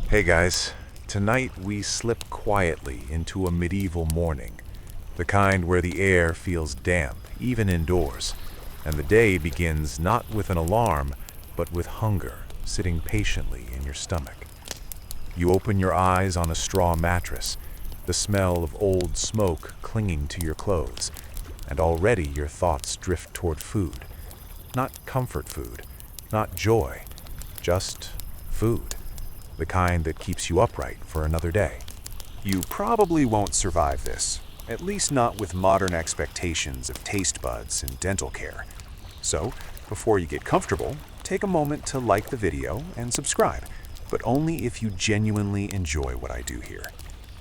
Hey guys, tonight we slip quietly into a medieval morning, the kind where the air feels damp, even indoors, and the day begins not with an alarm, but with hunger sitting patiently in your stomach. You open your eyes on a straw mattress, the smell of old smoke clinging to your clothes, and already your thoughts drift toward food. Not comfort food, not joy, just food. The kind that keeps you upright for another day. You probably won't survive this, at least not with modern expectations of taste buds and dental care. So, before you get comfortable, take a moment to like the video and subscribe, but only if you genuinely enjoy what I do here.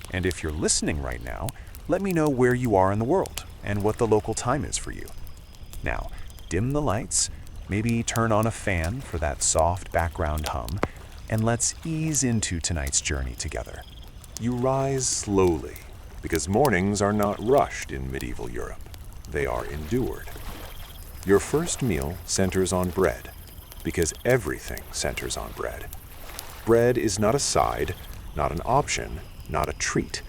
And if you're listening right now, let me know where you are in the world and what the local time is for you. Now, dim the lights, maybe turn on a fan for that soft background hum, and let's ease into tonight's journey together. You rise slowly, because mornings are not rushed in medieval Europe. They are endured. Your first meal centers on bread, because everything centers on bread. Bread is not a side, not an option, not a treat.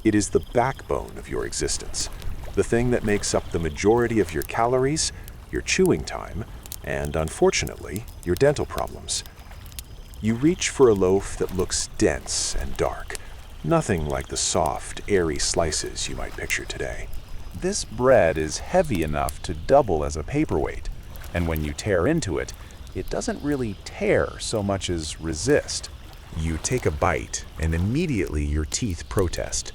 It is the backbone of your existence, the thing that makes up the majority of your calories, your chewing time, and unfortunately, your dental problems. You reach for a loaf that looks dense and dark, nothing like the soft, airy slices you might picture today. This bread is heavy enough to double as a paperweight, and when you tear into it, it doesn't really tear so much as resist. You take a bite, and immediately your teeth protest.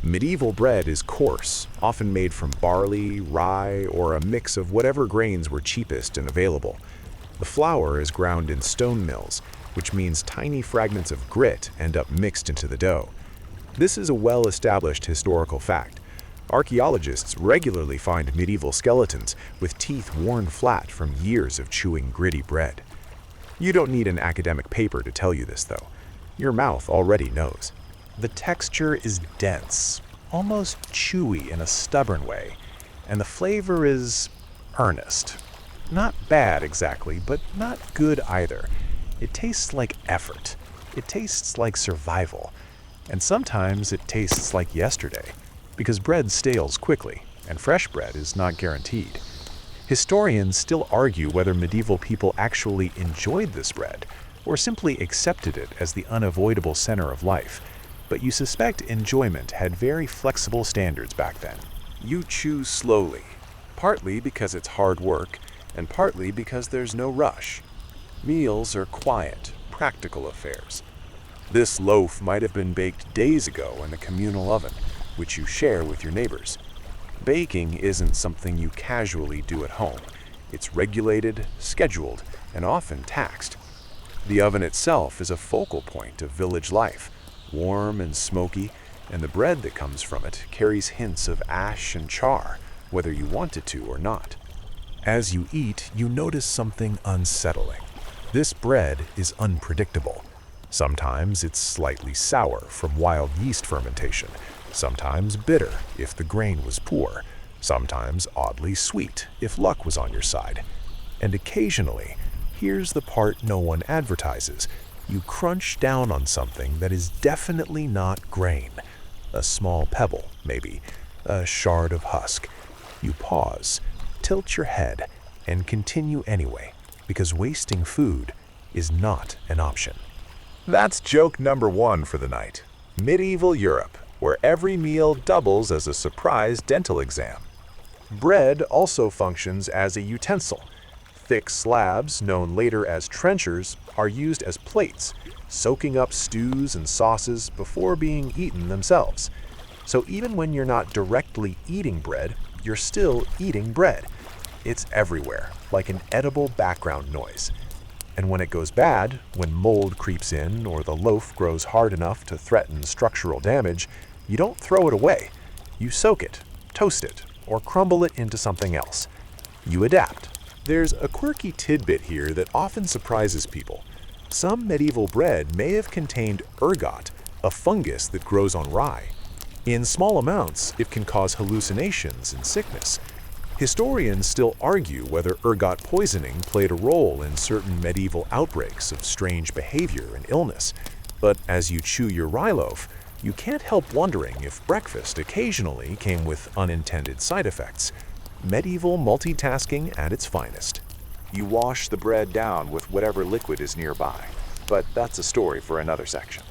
Medieval bread is coarse, often made from barley, rye, or a mix of whatever grains were cheapest and available. The flour is ground in stone mills, which means tiny fragments of grit end up mixed into the dough. This is a well-established historical fact. Archaeologists regularly find medieval skeletons with teeth worn flat from years of chewing gritty bread. You don't need an academic paper to tell you this, though. Your mouth already knows. The texture is dense, almost chewy in a stubborn way, and the flavor is earnest. Not bad exactly, but not good either. It tastes like effort. It tastes like survival. And sometimes it tastes like yesterday, because bread stales quickly, and fresh bread is not guaranteed. Historians still argue whether medieval people actually enjoyed this bread, or simply accepted it as the unavoidable center of life. But you suspect enjoyment had very flexible standards back then. You chew slowly, partly because it's hard work, and partly because there's no rush. Meals are quiet, practical affairs. This loaf might have been baked days ago in a communal oven, which you share with your neighbors. Baking isn't something you casually do at home. It's regulated, scheduled, and often taxed. The oven itself is a focal point of village life, warm and smoky, and the bread that comes from it carries hints of ash and char, whether you want it to or not. As you eat, you notice something unsettling. This bread is unpredictable. Sometimes it's slightly sour from wild yeast fermentation, sometimes bitter if the grain was poor, sometimes oddly sweet if luck was on your side. And occasionally, here's the part no one advertises, you crunch down on something that is definitely not grain. A small pebble, maybe, a shard of husk. You pause, tilt your head, and continue anyway, because wasting food is not an option. That's joke number one for the night. Medieval Europe, where every meal doubles as a surprise dental exam. Bread also functions as a utensil. Thick slabs, known later as trenchers, are used as plates, soaking up stews and sauces before being eaten themselves. So even when you're not directly eating bread, you're still eating bread. It's everywhere, like an edible background noise. And when it goes bad, when mold creeps in or the loaf grows hard enough to threaten structural damage, you don't throw it away. You soak it, toast it, or crumble it into something else. You adapt. There's a quirky tidbit here that often surprises people. Some medieval bread may have contained ergot, a fungus that grows on rye. In small amounts, it can cause hallucinations and sickness. Historians still argue whether ergot poisoning played a role in certain medieval outbreaks of strange behavior and illness. But as you chew your rye loaf, you can't help wondering if breakfast occasionally came with unintended side effects. Medieval multitasking at its finest. You wash the bread down with whatever liquid is nearby, but that's a story for another section.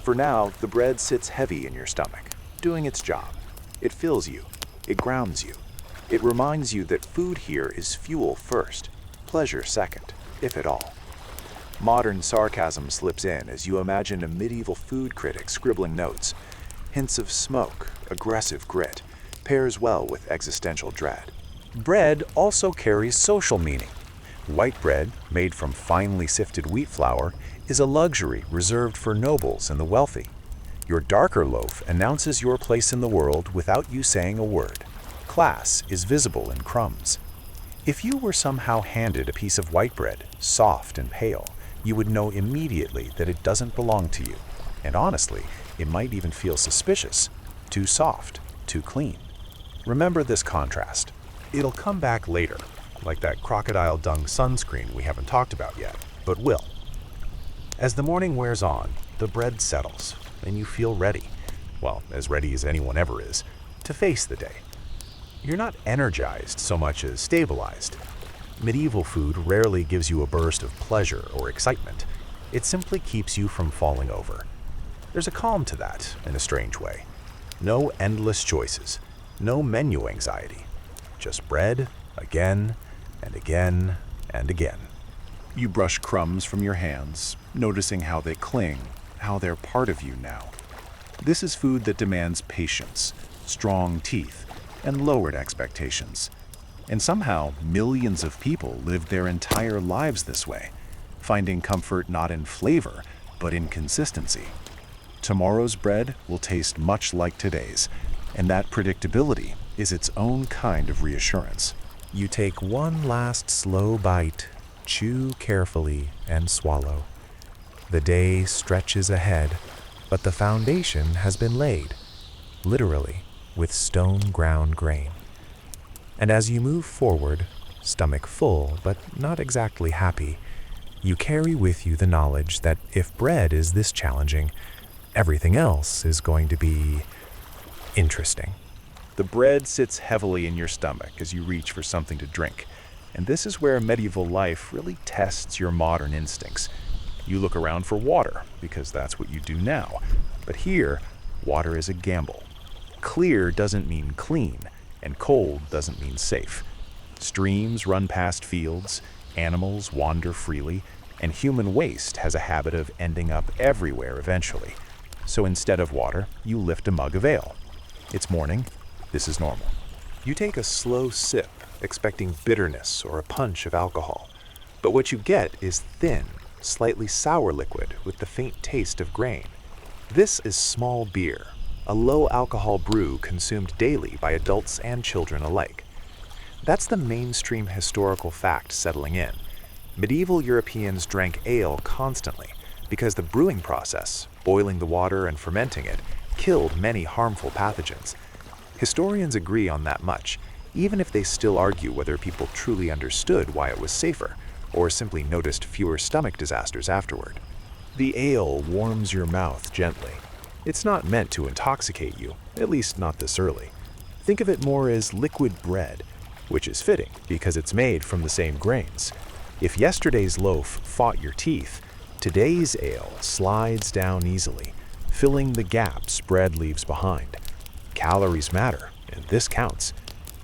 For now, the bread sits heavy in your stomach, doing its job. It fills you. It grounds you. It reminds you that food here is fuel first, pleasure second, if at all. Modern sarcasm slips in as you imagine a medieval food critic scribbling notes. Hints of smoke, aggressive grit, pairs well with existential dread. Bread also carries social meaning. White bread, made from finely sifted wheat flour, is a luxury reserved for nobles and the wealthy. Your darker loaf announces your place in the world without you saying a word. Class is visible in crumbs. If you were somehow handed a piece of white bread, soft and pale, you would know immediately that it doesn't belong to you. And honestly, it might even feel suspicious. Too soft, too clean. Remember this contrast. It'll come back later, like that crocodile dung sunscreen we haven't talked about yet, but will. As the morning wears on, the bread settles, and you feel ready, well, as ready as anyone ever is, to face the day. You're not energized so much as stabilized. Medieval food rarely gives you a burst of pleasure or excitement. It simply keeps you from falling over. There's a calm to that, in a strange way. No endless choices, no menu anxiety. Just bread, again, and again, and again. You brush crumbs from your hands, noticing how they cling, how they're part of you now. This is food that demands patience, strong teeth, and lowered expectations. And somehow, millions of people lived their entire lives this way, finding comfort not in flavor, but in consistency. Tomorrow's bread will taste much like today's, and that predictability is its own kind of reassurance. You take one last slow bite, chew carefully, and swallow. The day stretches ahead, but the foundation has been laid, literally, with stone-ground grain. And as you move forward, stomach full but not exactly happy, you carry with you the knowledge that if bread is this challenging, everything else is going to be interesting. The bread sits heavily in your stomach as you reach for something to drink, and this is where medieval life really tests your modern instincts. You look around for water, because that's what you do now, but here, water is a gamble. Clear doesn't mean clean, and cold doesn't mean safe. Streams run past fields, animals wander freely, and human waste has a habit of ending up everywhere eventually. So instead of water, you lift a mug of ale. It's morning. This is normal. You take a slow sip, expecting bitterness or a punch of alcohol. But what you get is thin, slightly sour liquid with the faint taste of grain. This is small beer, a low-alcohol brew consumed daily by adults and children alike. That's the mainstream historical fact settling in. Medieval Europeans drank ale constantly because the brewing process, boiling the water and fermenting it, killed many harmful pathogens. Historians agree on that much, even if they still argue whether people truly understood why it was safer, or simply noticed fewer stomach disasters afterward. The ale warms your mouth gently. It's not meant to intoxicate you, at least not this early. Think of it more as liquid bread, which is fitting because it's made from the same grains. If yesterday's loaf fought your teeth, today's ale slides down easily, filling the gaps bread leaves behind. Calories matter, and this counts.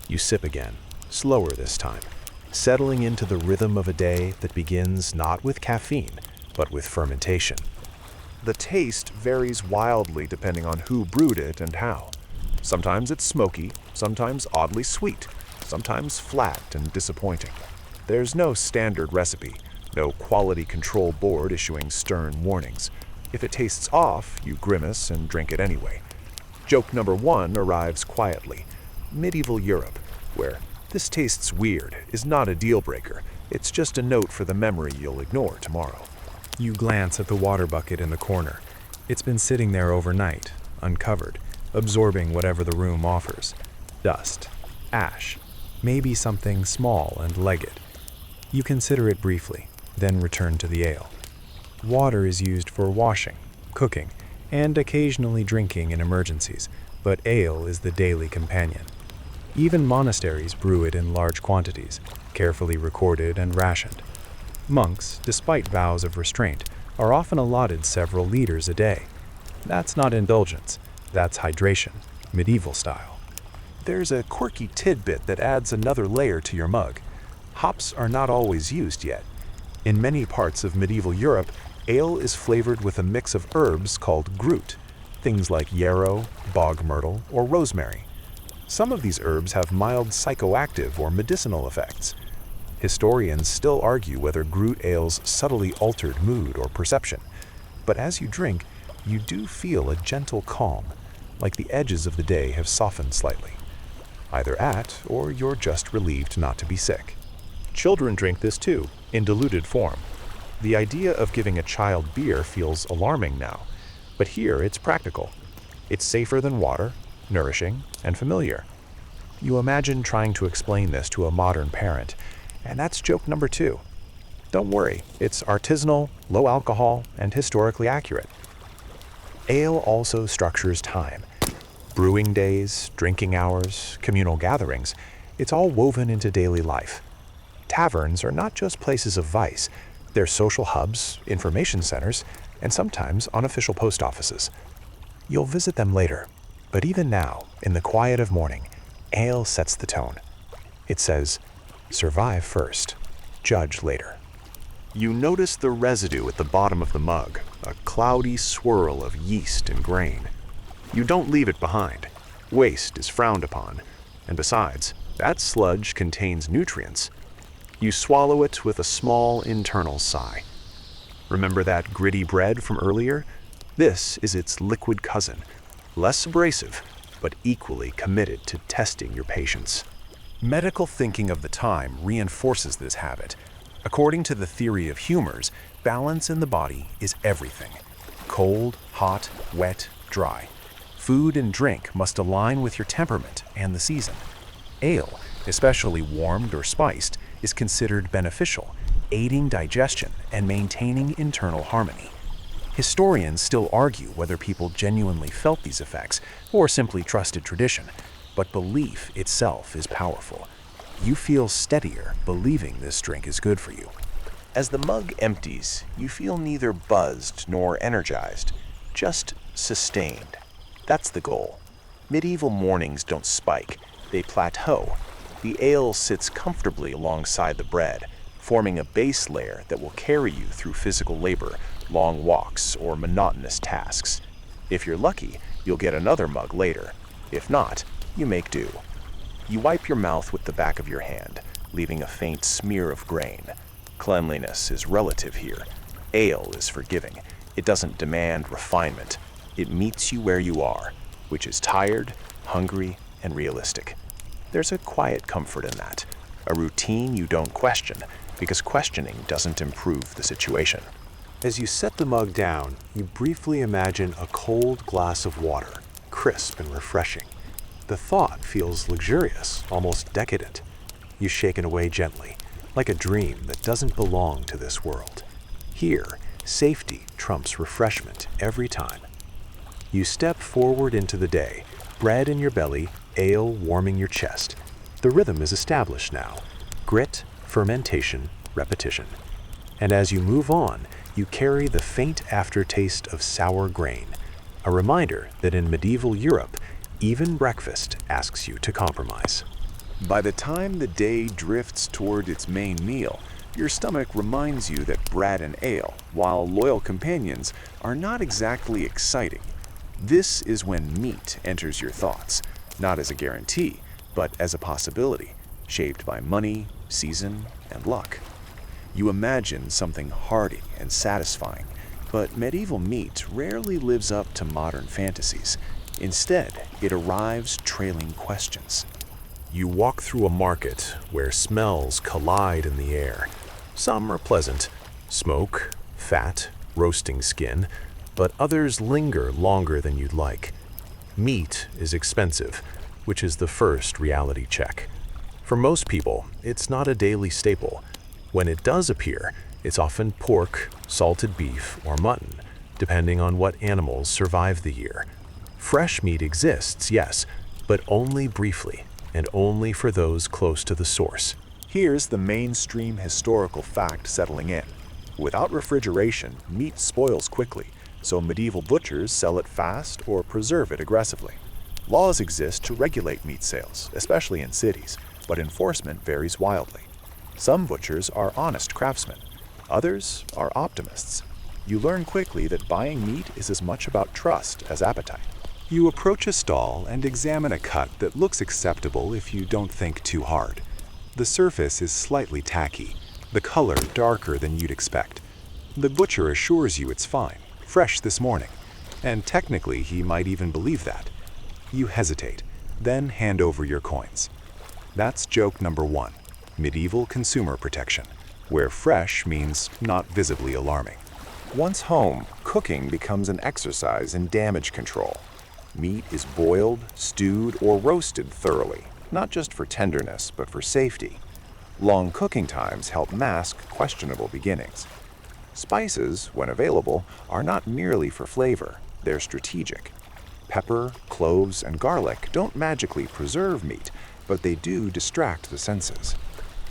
You sip again, slower this time, settling into the rhythm of a day that begins not with caffeine, but with fermentation. The taste varies wildly depending on who brewed it and how. Sometimes it's smoky, sometimes oddly sweet, sometimes flat and disappointing. There's no standard recipe, no quality control board issuing stern warnings. If it tastes off, you grimace and drink it anyway. Joke number 1 arrives quietly. Medieval Europe, where "this tastes weird" is not a deal breaker, it's just a note for the memory you'll ignore tomorrow. You glance at the water bucket in the corner. It's been sitting there overnight, uncovered, absorbing whatever the room offers. Dust, ash, maybe something small and legged. You consider it briefly, then return to the ale. Water is used for washing, cooking and occasionally drinking in emergencies, but ale is the daily companion. Even monasteries brew it in large quantities, carefully recorded and rationed. Monks, despite vows of restraint, are often allotted several liters a day. That's not indulgence, that's hydration, medieval style. There's a quirky tidbit that adds another layer to your mug. Hops are not always used yet. In many parts of medieval Europe, ale is flavored with a mix of herbs called grut, things like yarrow, bog myrtle, or rosemary. Some of these herbs have mild psychoactive or medicinal effects. Historians still argue whether grut ales subtly altered mood or perception, but as you drink, you do feel a gentle calm, like the edges of the day have softened slightly. Either at, or you're just relieved not to be sick. Children drink this too, in diluted form. The idea of giving a child beer feels alarming now, but here it's practical. It's safer than water, nourishing, and familiar. You imagine trying to explain this to a modern parent, and that's joke number 2. Don't worry, it's artisanal, low alcohol, and historically accurate. Ale also structures time. Brewing days, drinking hours, communal gatherings, it's all woven into daily life. Taverns are not just places of vice, they're social hubs, information centers, and sometimes unofficial post offices. You'll visit them later, but even now, in the quiet of morning, ale sets the tone. It says, survive first, judge later. You notice the residue at the bottom of the mug, a cloudy swirl of yeast and grain. You don't leave it behind. Waste is frowned upon, and besides, that sludge contains nutrients. You swallow it with a small internal sigh. Remember that gritty bread from earlier? This is its liquid cousin, less abrasive, but equally committed to testing your patience. Medical thinking of the time reinforces this habit. According to the theory of humors, balance in the body is everything. Cold, hot, wet, dry. Food and drink must align with your temperament and the season. Ale, especially warmed or spiced, is considered beneficial, aiding digestion and maintaining internal harmony. Historians still argue whether people genuinely felt these effects or simply trusted tradition, but belief itself is powerful. You feel steadier believing this drink is good for you. As the mug empties, you feel neither buzzed nor energized, just sustained. That's the goal. Medieval mornings don't spike, they plateau. The ale sits comfortably alongside the bread, forming a base layer that will carry you through physical labor, long walks, or monotonous tasks. If you're lucky, you'll get another mug later. If not, you make do. You wipe your mouth with the back of your hand, leaving a faint smear of grain. Cleanliness is relative here. Ale is forgiving. It doesn't demand refinement. It meets you where you are, which is tired, hungry, and realistic. There's a quiet comfort in that, a routine you don't question, because questioning doesn't improve the situation. As you set the mug down, you briefly imagine a cold glass of water, crisp and refreshing. The thought feels luxurious, almost decadent. You shake it away gently, like a dream that doesn't belong to this world. Here, safety trumps refreshment every time. You step forward into the day, bread in your belly, ale warming your chest. The rhythm is established now. Grit, fermentation, repetition. And as you move on, you carry the faint aftertaste of sour grain, a reminder that in medieval Europe, even breakfast asks you to compromise. By the time the day drifts toward its main meal, your stomach reminds you that bread and ale, while loyal companions, are not exactly exciting. This is when meat enters your thoughts, not as a guarantee, but as a possibility, shaped by money, season, and luck. You imagine something hearty and satisfying, but medieval meat rarely lives up to modern fantasies. Instead, it arrives trailing questions. You walk through a market where smells collide in the air. Some are pleasant, smoke, fat, roasting skin, but others linger longer than you'd like. Meat is expensive, which is the first reality check. For most people, it's not a daily staple. When it does appear, it's often pork, salted beef, or mutton, depending on what animals survive the year. Fresh meat exists, yes, but only briefly, and only for those close to the source. Here's the mainstream historical fact settling in. Without refrigeration, meat spoils quickly, so medieval butchers sell it fast or preserve it aggressively. Laws exist to regulate meat sales, especially in cities, but enforcement varies wildly. Some butchers are honest craftsmen, others are optimists. You learn quickly that buying meat is as much about trust as appetite. You approach a stall and examine a cut that looks acceptable if you don't think too hard. The surface is slightly tacky, the color darker than you'd expect. The butcher assures you it's fine, fresh this morning, and technically he might even believe that. You hesitate, then hand over your coins. That's joke number 1, medieval consumer protection, where fresh means not visibly alarming. Once home, cooking becomes an exercise in damage control. Meat is boiled, stewed, or roasted thoroughly, not just for tenderness, but for safety. Long cooking times help mask questionable beginnings. Spices, when available, are not merely for flavor, they're strategic. Pepper, cloves, and garlic don't magically preserve meat, but they do distract the senses.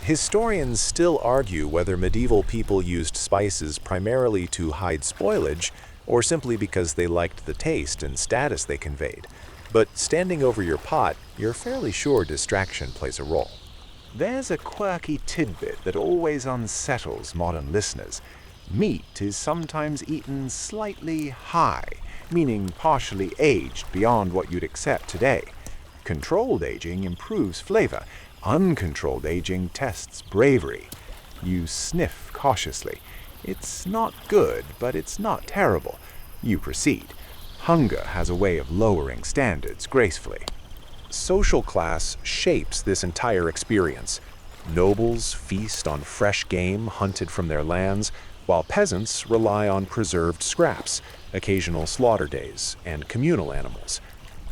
Historians still argue whether medieval people used spices primarily to hide spoilage or simply because they liked the taste and status they conveyed. But standing over your pot, you're fairly sure distraction plays a role. There's a quirky tidbit that always unsettles modern listeners. Meat is sometimes eaten slightly high, meaning partially aged beyond what you'd accept today. Controlled aging improves flavor. Uncontrolled aging tests bravery. You sniff cautiously. It's not good, but it's not terrible. You proceed. Hunger has a way of lowering standards gracefully. Social class shapes this entire experience. Nobles feast on fresh game hunted from their lands, while peasants rely on preserved scraps, occasional slaughter days, and communal animals.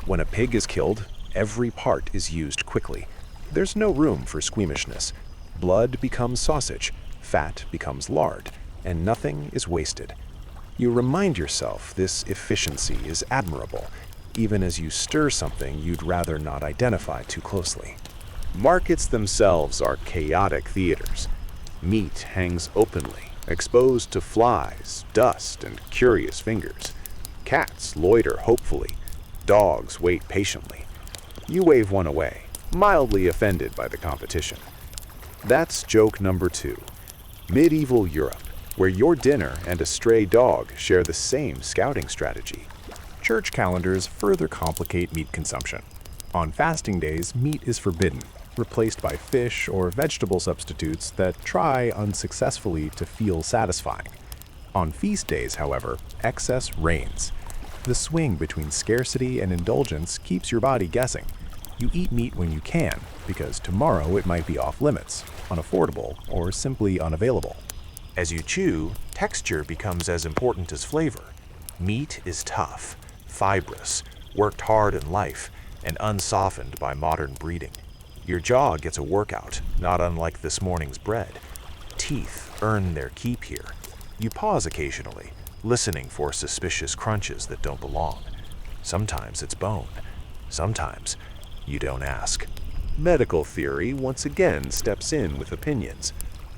When a pig is killed, every part is used quickly. There's no room for squeamishness. Blood becomes sausage, fat becomes lard, and nothing is wasted. You remind yourself this efficiency is admirable, even as you stir something you'd rather not identify too closely. Markets themselves are chaotic theaters. Meat hangs openly, exposed to flies, dust, and curious fingers. Cats loiter hopefully. Dogs wait patiently. You wave one away, mildly offended by the competition. That's joke number 2. Medieval Europe, where your dinner and a stray dog share the same scouting strategy. Church calendars further complicate meat consumption. On fasting days, meat is forbidden, replaced by fish or vegetable substitutes that try unsuccessfully to feel satisfying. On feast days, however, excess reigns. The swing between scarcity and indulgence keeps your body guessing. You eat meat when you can, because tomorrow it might be off limits, unaffordable, or simply unavailable. As you chew, texture becomes as important as flavor. Meat is tough, fibrous, worked hard in life, and unsoftened by modern breeding. Your jaw gets a workout, not unlike this morning's bread. Teeth earn their keep here. You pause occasionally, listening for suspicious crunches that don't belong. Sometimes it's bone. Sometimes you don't ask. Medical theory once again steps in with opinions.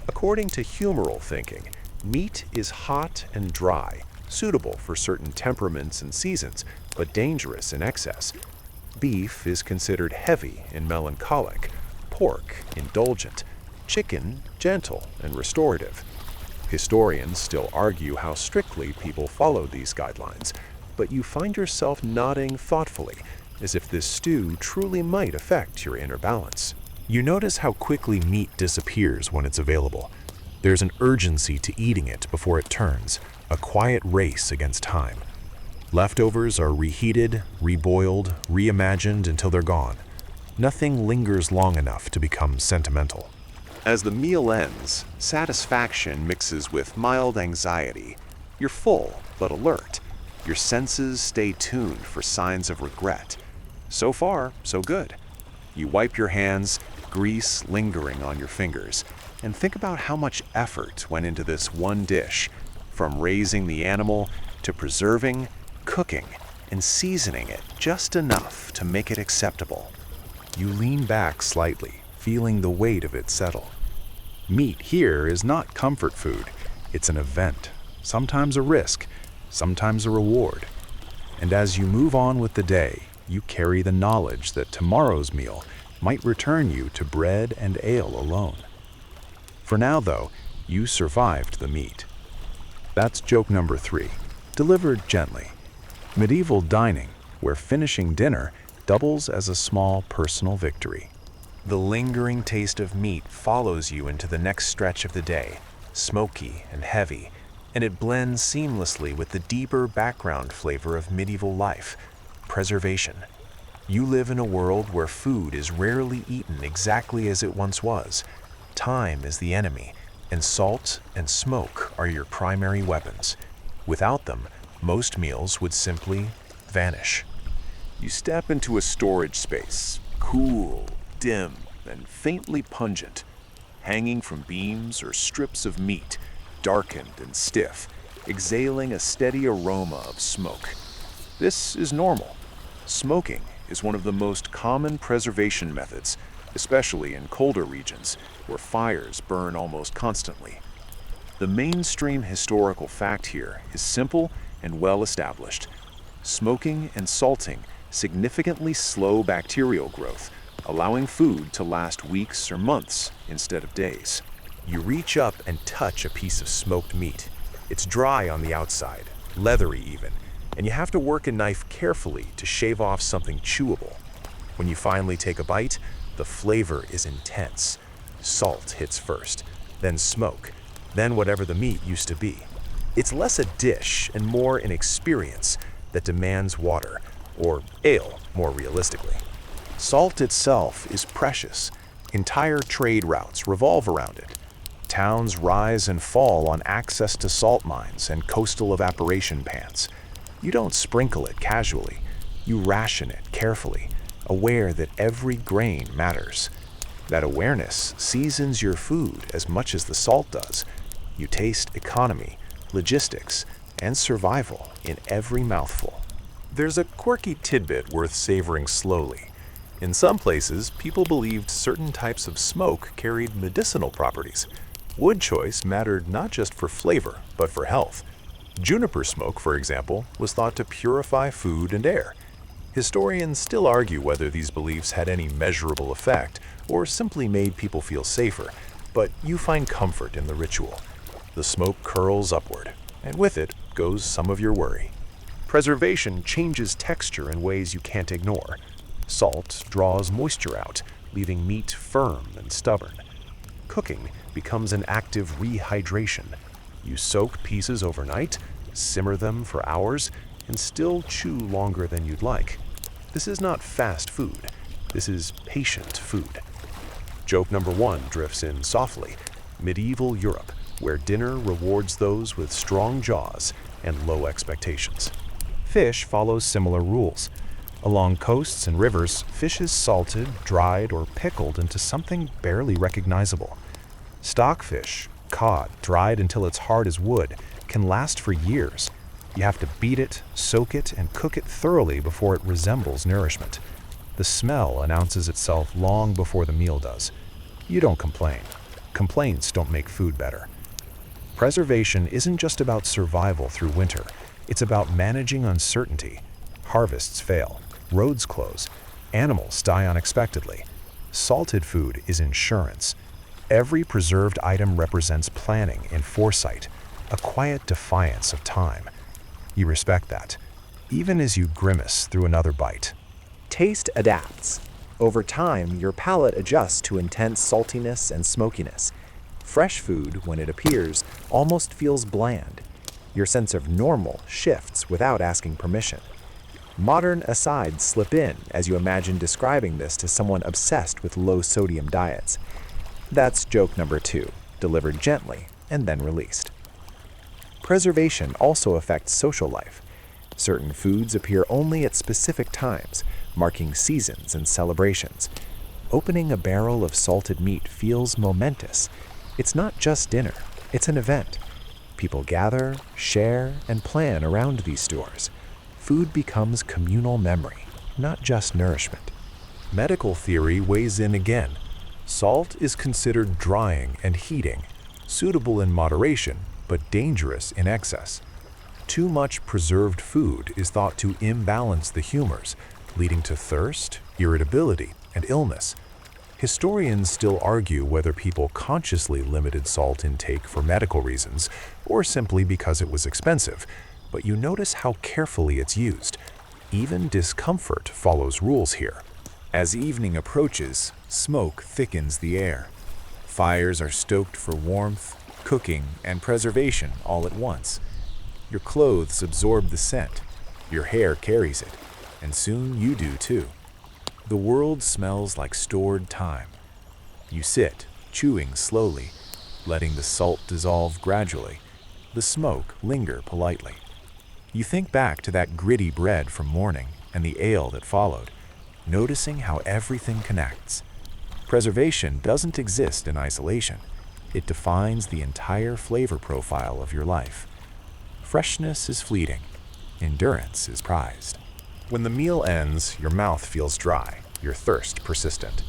According to humoral thinking, meat is hot and dry, suitable for certain temperaments and seasons, but dangerous in excess. Beef is considered heavy and melancholic, pork indulgent, chicken gentle and restorative. Historians still argue how strictly people followed these guidelines, but you find yourself nodding thoughtfully, as if this stew truly might affect your inner balance. You notice how quickly meat disappears when it's available. There's an urgency to eating it before it turns, a quiet race against time. Leftovers are reheated, reboiled, reimagined until they're gone. Nothing lingers long enough to become sentimental. As the meal ends, satisfaction mixes with mild anxiety. You're full, but alert. Your senses stay tuned for signs of regret. So far, so good. You wipe your hands, grease lingering on your fingers, and think about how much effort went into this one dish, from raising the animal to preserving, cooking, and seasoning it just enough to make it acceptable. You lean back slightly, feeling the weight of it settle. Meat here is not comfort food. It's an event, sometimes a risk, sometimes a reward. And as you move on with the day, you carry the knowledge that tomorrow's meal might return you to bread and ale alone. For now, though, you survived the meat. That's joke number 3, delivered gently. Medieval dining, where finishing dinner doubles as a small personal victory. The lingering taste of meat follows you into the next stretch of the day, smoky and heavy, and it blends seamlessly with the deeper background flavor of medieval life, preservation. You live in a world where food is rarely eaten exactly as it once was. Time is the enemy, and salt and smoke are your primary weapons. Without them, most meals would simply vanish. You step into a storage space, cool, dim, and faintly pungent, hanging from beams or strips of meat, darkened and stiff, exhaling a steady aroma of smoke. This is normal. Smoking is one of the most common preservation methods, especially in colder regions where fires burn almost constantly. The mainstream historical fact here is simple and well established. Smoking and salting significantly slow bacterial growth, allowing food to last weeks or months instead of days. You reach up and touch a piece of smoked meat. It's dry on the outside, leathery even, and you have to work a knife carefully to shave off something chewable. When you finally take a bite, the flavor is intense. Salt hits first, then smoke, then whatever the meat used to be. It's less a dish and more an experience that demands water, or ale more realistically. Salt itself is precious. Entire trade routes revolve around it. Towns rise and fall on access to salt mines and coastal evaporation pans. You don't sprinkle it casually. You ration it carefully, aware that every grain matters. That awareness seasons your food as much as the salt does. You taste economy, logistics, and survival in every mouthful. There's a quirky tidbit worth savoring slowly. In some places, people believed certain types of smoke carried medicinal properties. Wood choice mattered not just for flavor, but for health. Juniper smoke, for example, was thought to purify food and air. Historians still argue whether these beliefs had any measurable effect or simply made people feel safer, but you find comfort in the ritual. The smoke curls upward, and with it goes some of your worry. Preservation changes texture in ways you can't ignore. Salt draws moisture out, leaving meat firm and stubborn. Cooking becomes an active rehydration. You soak pieces overnight, simmer them for hours, and still chew longer than you'd like. This is not fast food. This is patient food. Joke number 1 drifts in softly. Medieval Europe, where dinner rewards those with strong jaws and low expectations. Fish follows similar rules. Along coasts and rivers, fish is salted, dried, or pickled into something barely recognizable. Stockfish, cod, dried until it's hard as wood, can last for years. You have to beat it, soak it, and cook it thoroughly before it resembles nourishment. The smell announces itself long before the meal does. You don't complain. Complaints don't make food better. Preservation isn't just about survival through winter. It's about managing uncertainty. Harvests fail. Roads close. Animals die unexpectedly. Salted food is insurance. Every preserved item represents planning and foresight, a quiet defiance of time. You respect that, even as you grimace through another bite. Taste adapts. Over time, your palate adjusts to intense saltiness and smokiness. Fresh food, when it appears, almost feels bland. Your sense of normal shifts without asking permission. Modern asides slip in as you imagine describing this to someone obsessed with low-sodium diets. That's joke number 2, delivered gently and then released. Preservation also affects social life. Certain foods appear only at specific times, marking seasons and celebrations. Opening a barrel of salted meat feels momentous. It's not just dinner, it's an event. People gather, share, and plan around these stores. Food becomes communal memory, not just nourishment. Medical theory weighs in again. Salt is considered drying and heating, suitable in moderation, but dangerous in excess. Too much preserved food is thought to imbalance the humors, leading to thirst, irritability, and illness. Historians still argue whether people consciously limited salt intake for medical reasons or simply because it was expensive, but you notice how carefully it's used. Even discomfort follows rules here. As evening approaches, smoke thickens the air. Fires are stoked for warmth, cooking, and preservation all at once. Your clothes absorb the scent, your hair carries it, and soon you do too. The world smells like stored time. You sit, chewing slowly, letting the salt dissolve gradually, the smoke linger politely. You think back to that gritty bread from morning and the ale that followed, noticing how everything connects. Preservation doesn't exist in isolation. It defines the entire flavor profile of your life. Freshness is fleeting. Endurance is prized. When the meal ends, your mouth feels dry, your thirst persistent.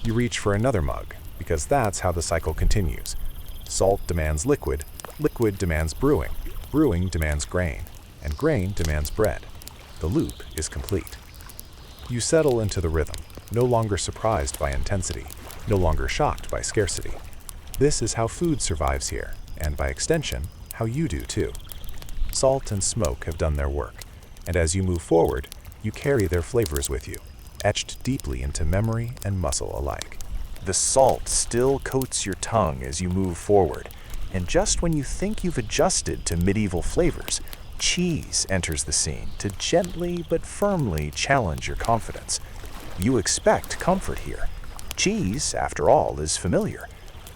You reach for another mug, because that's how the cycle continues. Salt demands liquid, liquid demands brewing, brewing demands grain, and grain demands bread. The loop is complete. You settle into the rhythm, no longer surprised by intensity, no longer shocked by scarcity. This is how food survives here, and by extension, how you do too. Salt and smoke have done their work, and as you move forward, you carry their flavors with you, etched deeply into memory and muscle alike. The salt still coats your tongue as you move forward, and just when you think you've adjusted to medieval flavors, cheese enters the scene to gently but firmly challenge your confidence. You expect comfort here. Cheese, after all, is familiar.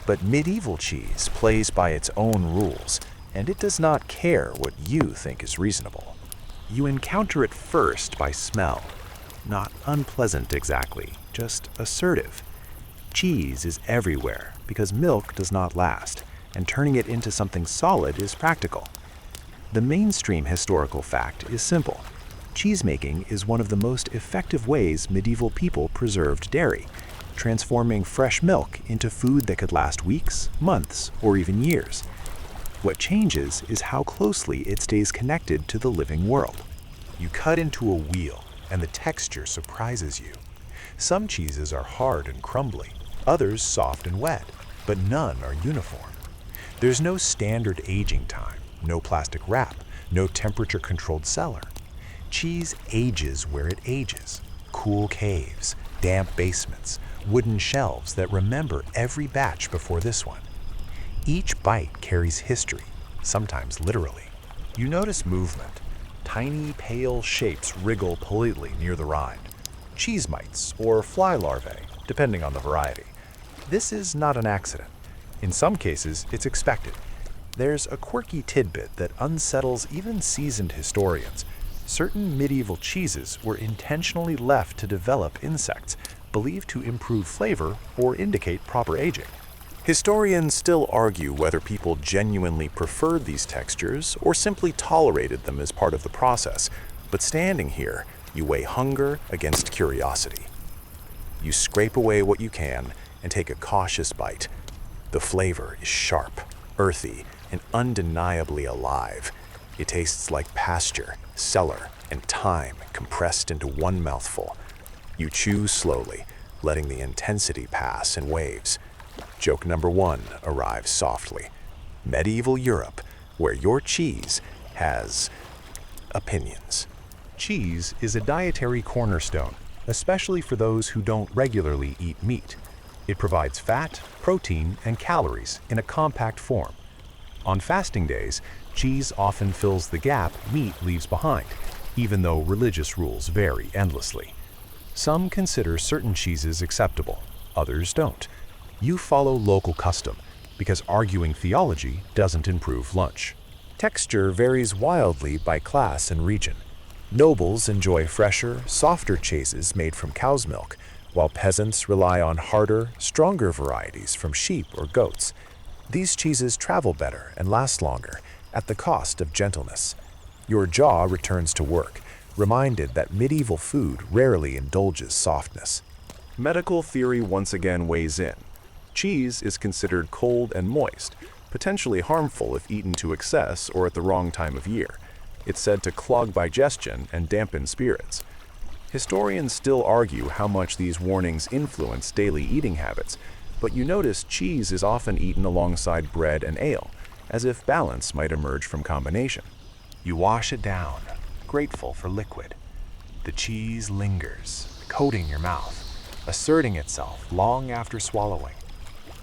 But medieval cheese plays by its own rules, and it does not care what you think is reasonable. You encounter it first by smell. Not unpleasant exactly, just assertive. Cheese is everywhere because milk does not last, and turning it into something solid is practical. The mainstream historical fact is simple. Cheesemaking is one of the most effective ways medieval people preserved dairy, transforming fresh milk into food that could last weeks, months, or even years. What changes is how closely it stays connected to the living world. You cut into a wheel, and the texture surprises you. Some cheeses are hard and crumbly, others soft and wet, but none are uniform. There's no standard aging time, no plastic wrap, no temperature-controlled cellar. Cheese ages where it ages. Cool caves, damp basements, wooden shelves that remember every batch before this one. Each bite carries history, sometimes literally. You notice movement. Tiny, pale shapes wriggle politely near the rind. Cheese mites or fly larvae, depending on the variety. This is not an accident. In some cases, it's expected. There's a quirky tidbit that unsettles even seasoned historians. Certain medieval cheeses were intentionally left to develop insects, believed to improve flavor or indicate proper aging. Historians still argue whether people genuinely preferred these textures or simply tolerated them as part of the process, but standing here, you weigh hunger against curiosity. You scrape away what you can and take a cautious bite. The flavor is sharp, earthy, and undeniably alive. It tastes like pasture, cellar, and time compressed into one mouthful. You chew slowly, letting the intensity pass in waves. Joke number one arrives softly. Medieval Europe, where your cheese has opinions. Cheese is a dietary cornerstone, especially for those who don't regularly eat meat. It provides fat, protein, and calories in a compact form. On fasting days, cheese often fills the gap meat leaves behind, even though religious rules vary endlessly. Some consider certain cheeses acceptable, others don't. You follow local custom, because arguing theology doesn't improve lunch. Texture varies wildly by class and region. Nobles enjoy fresher, softer cheeses made from cow's milk, while peasants rely on harder, stronger varieties from sheep or goats. These cheeses travel better and last longer, at the cost of gentleness. Your jaw returns to work, reminded that medieval food rarely indulges softness. Medical theory once again weighs in. Cheese is considered cold and moist, potentially harmful if eaten to excess or at the wrong time of year. It's said to clog digestion and dampen spirits. Historians still argue how much these warnings influence daily eating habits, but you notice cheese is often eaten alongside bread and ale, as if balance might emerge from combination. You wash it down, grateful for liquid. The cheese lingers, coating your mouth, asserting itself long after swallowing.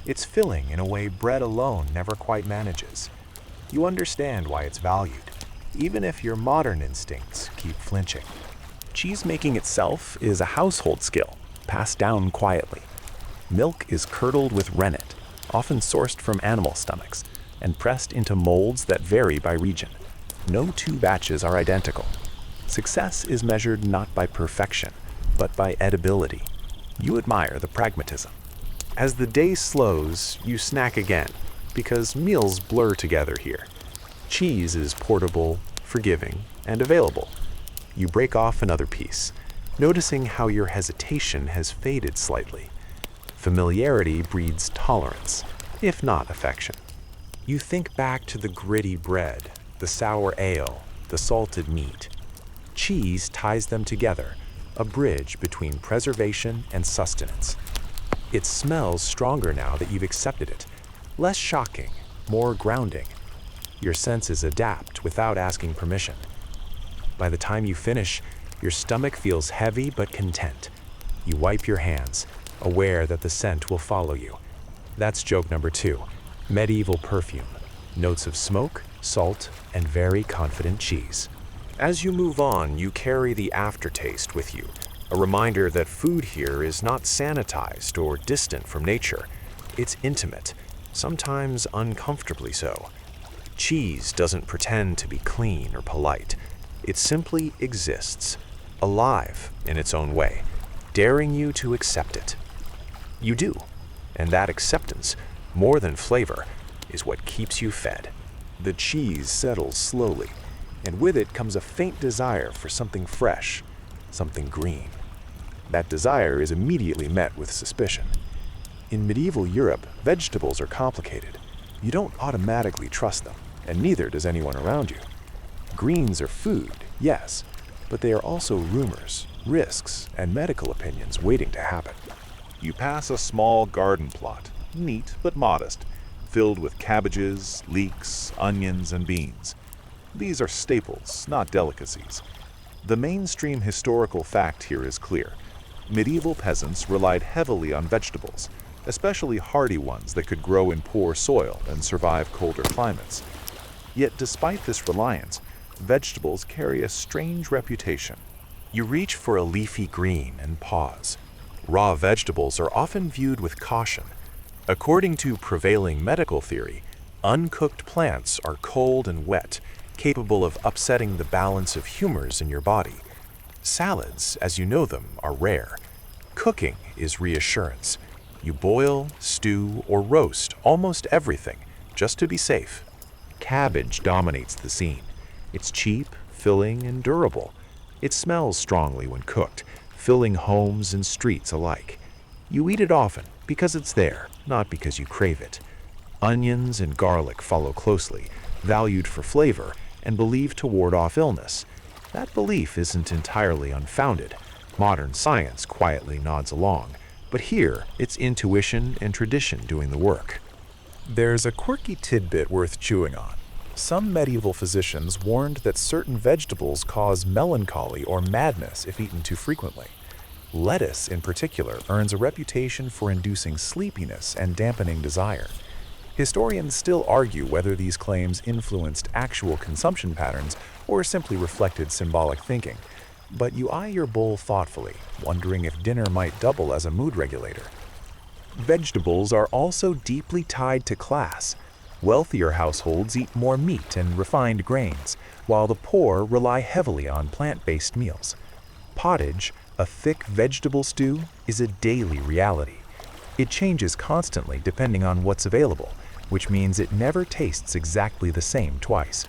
It's filling in a way bread alone never quite manages. You understand why it's valued, even if your modern instincts keep flinching. Cheese-making itself is a household skill, passed down quietly. Milk is curdled with rennet, often sourced from animal stomachs, and pressed into molds that vary by region. No two batches are identical. Success is measured not by perfection, but by edibility. You admire the pragmatism. As the day slows, you snack again, because meals blur together here. Cheese is portable, forgiving, and available. You break off another piece, noticing how your hesitation has faded slightly. Familiarity breeds tolerance, if not affection. You think back to the gritty bread, the sour ale, the salted meat. Cheese ties them together, a bridge between preservation and sustenance. It smells stronger now that you've accepted it, less shocking, more grounding. Your senses adapt without asking permission. By the time you finish, your stomach feels heavy but content. You wipe your hands, aware that the scent will follow you. That's joke number 2, medieval perfume, notes of smoke, salt, and very confident cheese. As you move on, you carry the aftertaste with you, a reminder that food here is not sanitized or distant from nature. It's intimate, sometimes uncomfortably so. Cheese doesn't pretend to be clean or polite. It simply exists, alive in its own way, daring you to accept it. You do, and that acceptance, more than flavor, is what keeps you fed. The cheese settles slowly, and with it comes a faint desire for something fresh, something green. That desire is immediately met with suspicion. In medieval Europe, vegetables are complicated. You don't automatically trust them, and neither does anyone around you. Greens are food, yes, but they are also rumors, risks, and medical opinions waiting to happen. You pass a small garden plot, neat but modest, filled with cabbages, leeks, onions, and beans. These are staples, not delicacies. The mainstream historical fact here is clear. Medieval peasants relied heavily on vegetables, especially hardy ones that could grow in poor soil and survive colder climates. Yet despite this reliance, vegetables carry a strange reputation. You reach for a leafy green and pause. Raw vegetables are often viewed with caution. According to prevailing medical theory, uncooked plants are cold and wet, capable of upsetting the balance of humors in your body. Salads, as you know them, are rare. Cooking is reassurance. You boil, stew, or roast almost everything, just to be safe. Cabbage dominates the scene. It's cheap, filling, and durable. It smells strongly when cooked, filling homes and streets alike. You eat it often because it's there, not because you crave it. Onions and garlic follow closely, valued for flavor and believed to ward off illness. That belief isn't entirely unfounded. Modern science quietly nods along, but here it's intuition and tradition doing the work. There's a quirky tidbit worth chewing on. Some medieval physicians warned that certain vegetables cause melancholy or madness if eaten too frequently. Lettuce, in particular, earns a reputation for inducing sleepiness and dampening desire. Historians still argue whether these claims influenced actual consumption patterns or simply reflected symbolic thinking. But you eye your bowl thoughtfully, wondering if dinner might double as a mood regulator. Vegetables are also deeply tied to class. Wealthier households eat more meat and refined grains, while the poor rely heavily on plant-based meals. Pottage, a thick vegetable stew, is a daily reality. It changes constantly depending on what's available, which means it never tastes exactly the same twice.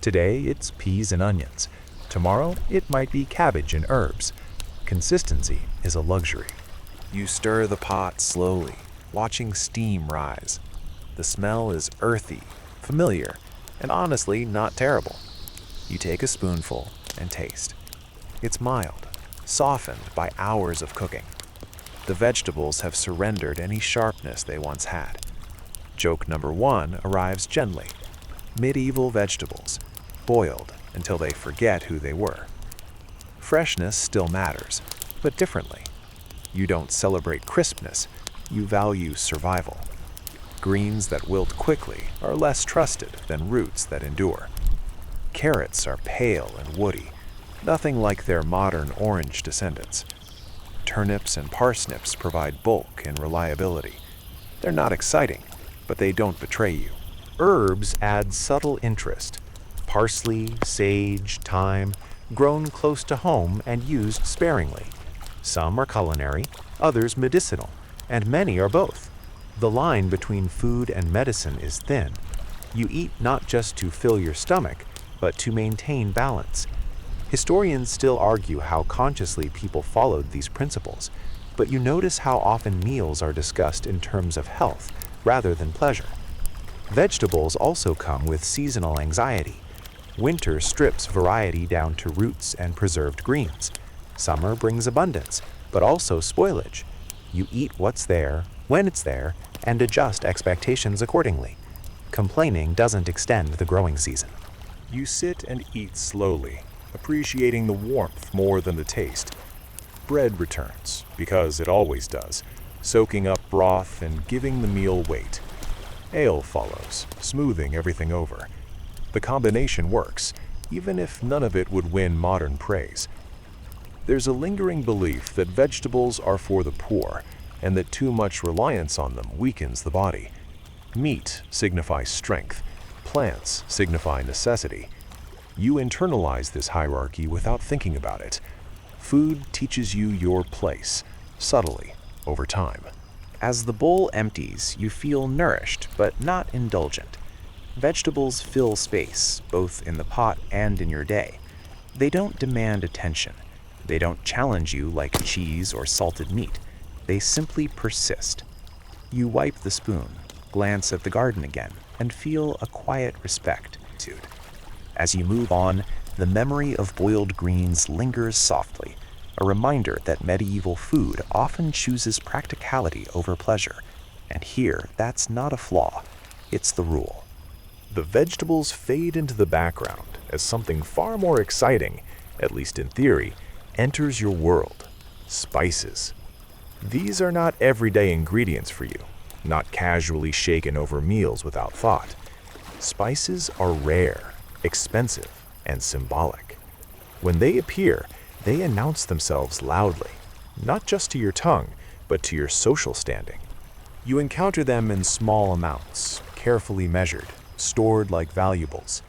Today, it's peas and onions. Tomorrow, it might be cabbage and herbs. Consistency is a luxury. You stir the pot slowly, watching steam rise. The smell is earthy, familiar, and honestly not terrible. You take a spoonful and taste. It's mild, softened by hours of cooking. The vegetables have surrendered any sharpness they once had. Joke number one arrives gently. Medieval vegetables, boiled until they forget who they were. Freshness still matters, but differently. You don't celebrate crispness, you value survival. Greens that wilt quickly are less trusted than roots that endure. Carrots are pale and woody, nothing like their modern orange descendants. Turnips and parsnips provide bulk and reliability. They're not exciting, but they don't betray you. Herbs add subtle interest. Parsley, sage, thyme, grown close to home and used sparingly. Some are culinary, others medicinal, and many are both. The line between food and medicine is thin. You eat not just to fill your stomach, but to maintain balance. Historians still argue how consciously people followed these principles, but you notice how often meals are discussed in terms of health rather than pleasure. Vegetables also come with seasonal anxiety. Winter strips variety down to roots and preserved greens. Summer brings abundance, but also spoilage. You eat what's there, when it's there, and adjust expectations accordingly. Complaining doesn't extend the growing season. You sit and eat slowly, appreciating the warmth more than the taste. Bread returns, because it always does, soaking up broth and giving the meal weight. Ale follows, smoothing everything over. The combination works, even if none of it would win modern praise. There's a lingering belief that vegetables are for the poor, and that too much reliance on them weakens the body. Meat signifies strength. Plants signify necessity. You internalize this hierarchy without thinking about it. Food teaches you your place, subtly, over time. As the bowl empties, you feel nourished, but not indulgent. Vegetables fill space, both in the pot and in your day. They don't demand attention. They don't challenge you like cheese or salted meat. They simply persist. You wipe the spoon, glance at the garden again, and feel a quiet respect. As you move on, the memory of boiled greens lingers softly, a reminder that medieval food often chooses practicality over pleasure. And here, that's not a flaw, it's the rule. The vegetables fade into the background as something far more exciting, at least in theory, enters your world: spices. These are not everyday ingredients for you, not casually shaken over meals without thought. Spices are rare, expensive, and symbolic. When they appear, they announce themselves loudly, not just to your tongue, but to your social standing. You encounter them in small amounts, carefully measured, stored like valuables.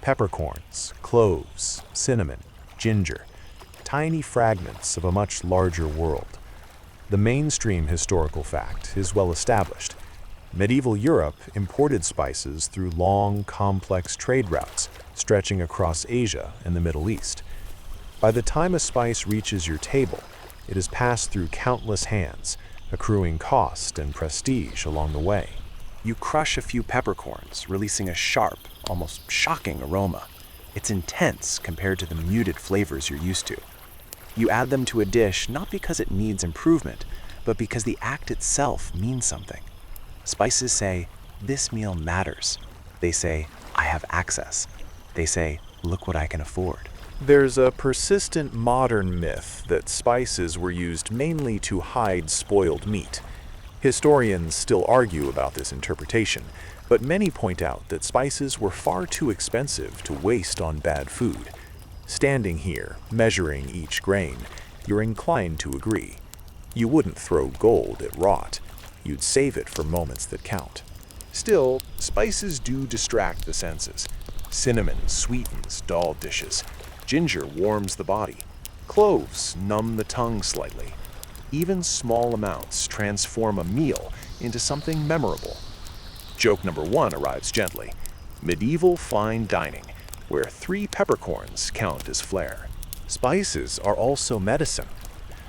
Peppercorns, cloves, cinnamon, ginger, tiny fragments of a much larger world. The mainstream historical fact is well established. Medieval Europe imported spices through long, complex trade routes stretching across Asia and the Middle East. By the time a spice reaches your table, it has passed through countless hands, accruing cost and prestige along the way. You crush a few peppercorns, releasing a sharp, almost shocking aroma. It's intense compared to the muted flavors you're used to. You add them to a dish not because it needs improvement, but because the act itself means something. Spices say, "This meal matters." They say, "I have access." They say, "Look what I can afford." There's a persistent modern myth that spices were used mainly to hide spoiled meat. Historians still argue about this interpretation, but many point out that spices were far too expensive to waste on bad food. Standing here, measuring each grain, you're inclined to agree. You wouldn't throw gold at rot. You'd save it for moments that count. Still, spices do distract the senses. Cinnamon sweetens dull dishes. Ginger warms the body. Cloves numb the tongue slightly. Even small amounts transform a meal into something memorable. Joke number 1 arrives gently. Medieval fine dining, where 3 peppercorns count as flair. Spices are also medicine.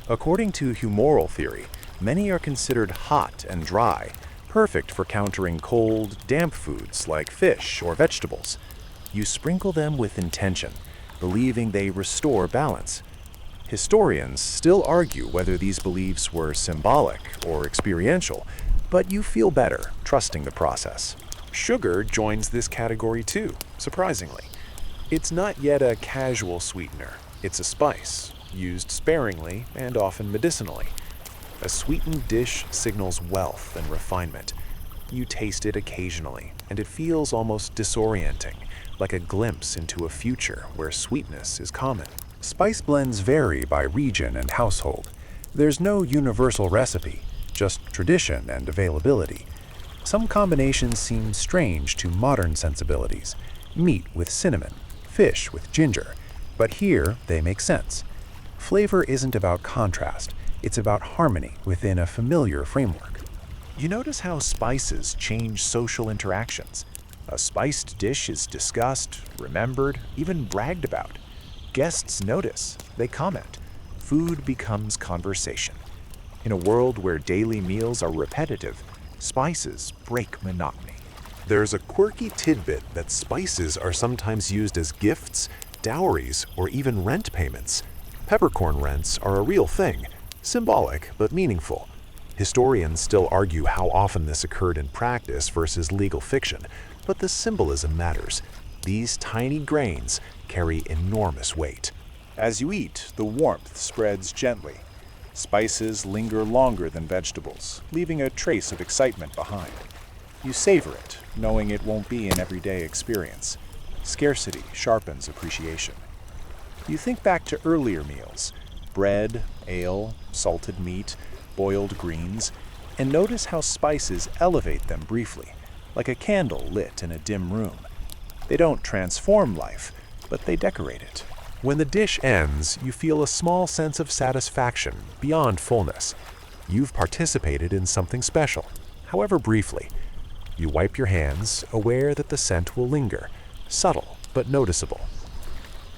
According to humoral theory, many are considered hot and dry, perfect for countering cold, damp foods like fish or vegetables. You sprinkle them with intention, believing they restore balance. Historians still argue whether these beliefs were symbolic or experiential, but you feel better trusting the process. Sugar joins this category too, surprisingly. It's not yet a casual sweetener. It's a spice, used sparingly and often medicinally. A sweetened dish signals wealth and refinement. You taste it occasionally, and it feels almost disorienting, like a glimpse into a future where sweetness is common. Spice blends vary by region and household. There's no universal recipe, just tradition and availability. Some combinations seem strange to modern sensibilities. Meat with cinnamon, fish with ginger, but here they make sense. Flavor isn't about contrast, it's about harmony within a familiar framework. You notice how spices change social interactions. A spiced dish is discussed, remembered, even bragged about. Guests notice, they comment. Food becomes conversation. In a world where daily meals are repetitive, spices break monotony. There's a quirky tidbit that spices are sometimes used as gifts, dowries, or even rent payments. Peppercorn rents are a real thing, symbolic but meaningful. Historians still argue how often this occurred in practice versus legal fiction, but the symbolism matters. These tiny grains carry enormous weight. As you eat, the warmth spreads gently. Spices linger longer than vegetables, leaving a trace of excitement behind. You savor it, knowing it won't be an everyday experience. Scarcity sharpens appreciation. You think back to earlier meals, bread, ale, salted meat, boiled greens, and notice how spices elevate them briefly, like a candle lit in a dim room. They don't transform life, but they decorate it. When the dish ends, you feel a small sense of satisfaction beyond fullness. You've participated in something special, however briefly. You wipe your hands, aware that the scent will linger, subtle but noticeable.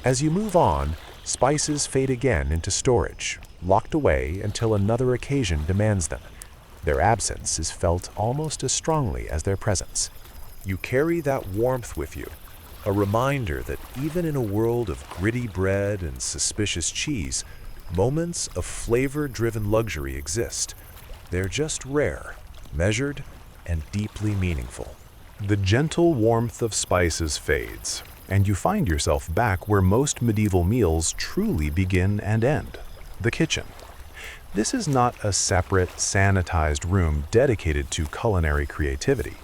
As you move on, spices fade again into storage, locked away until another occasion demands them. Their absence is felt almost as strongly as their presence. You carry that warmth with you, a reminder that even in a world of gritty bread and suspicious cheese, moments of flavor-driven luxury exist. They're just rare, measured, and deeply meaningful. The gentle warmth of spices fades, and you find yourself back where most medieval meals truly begin and end, the kitchen. This is not a separate, sanitized room dedicated to culinary creativity.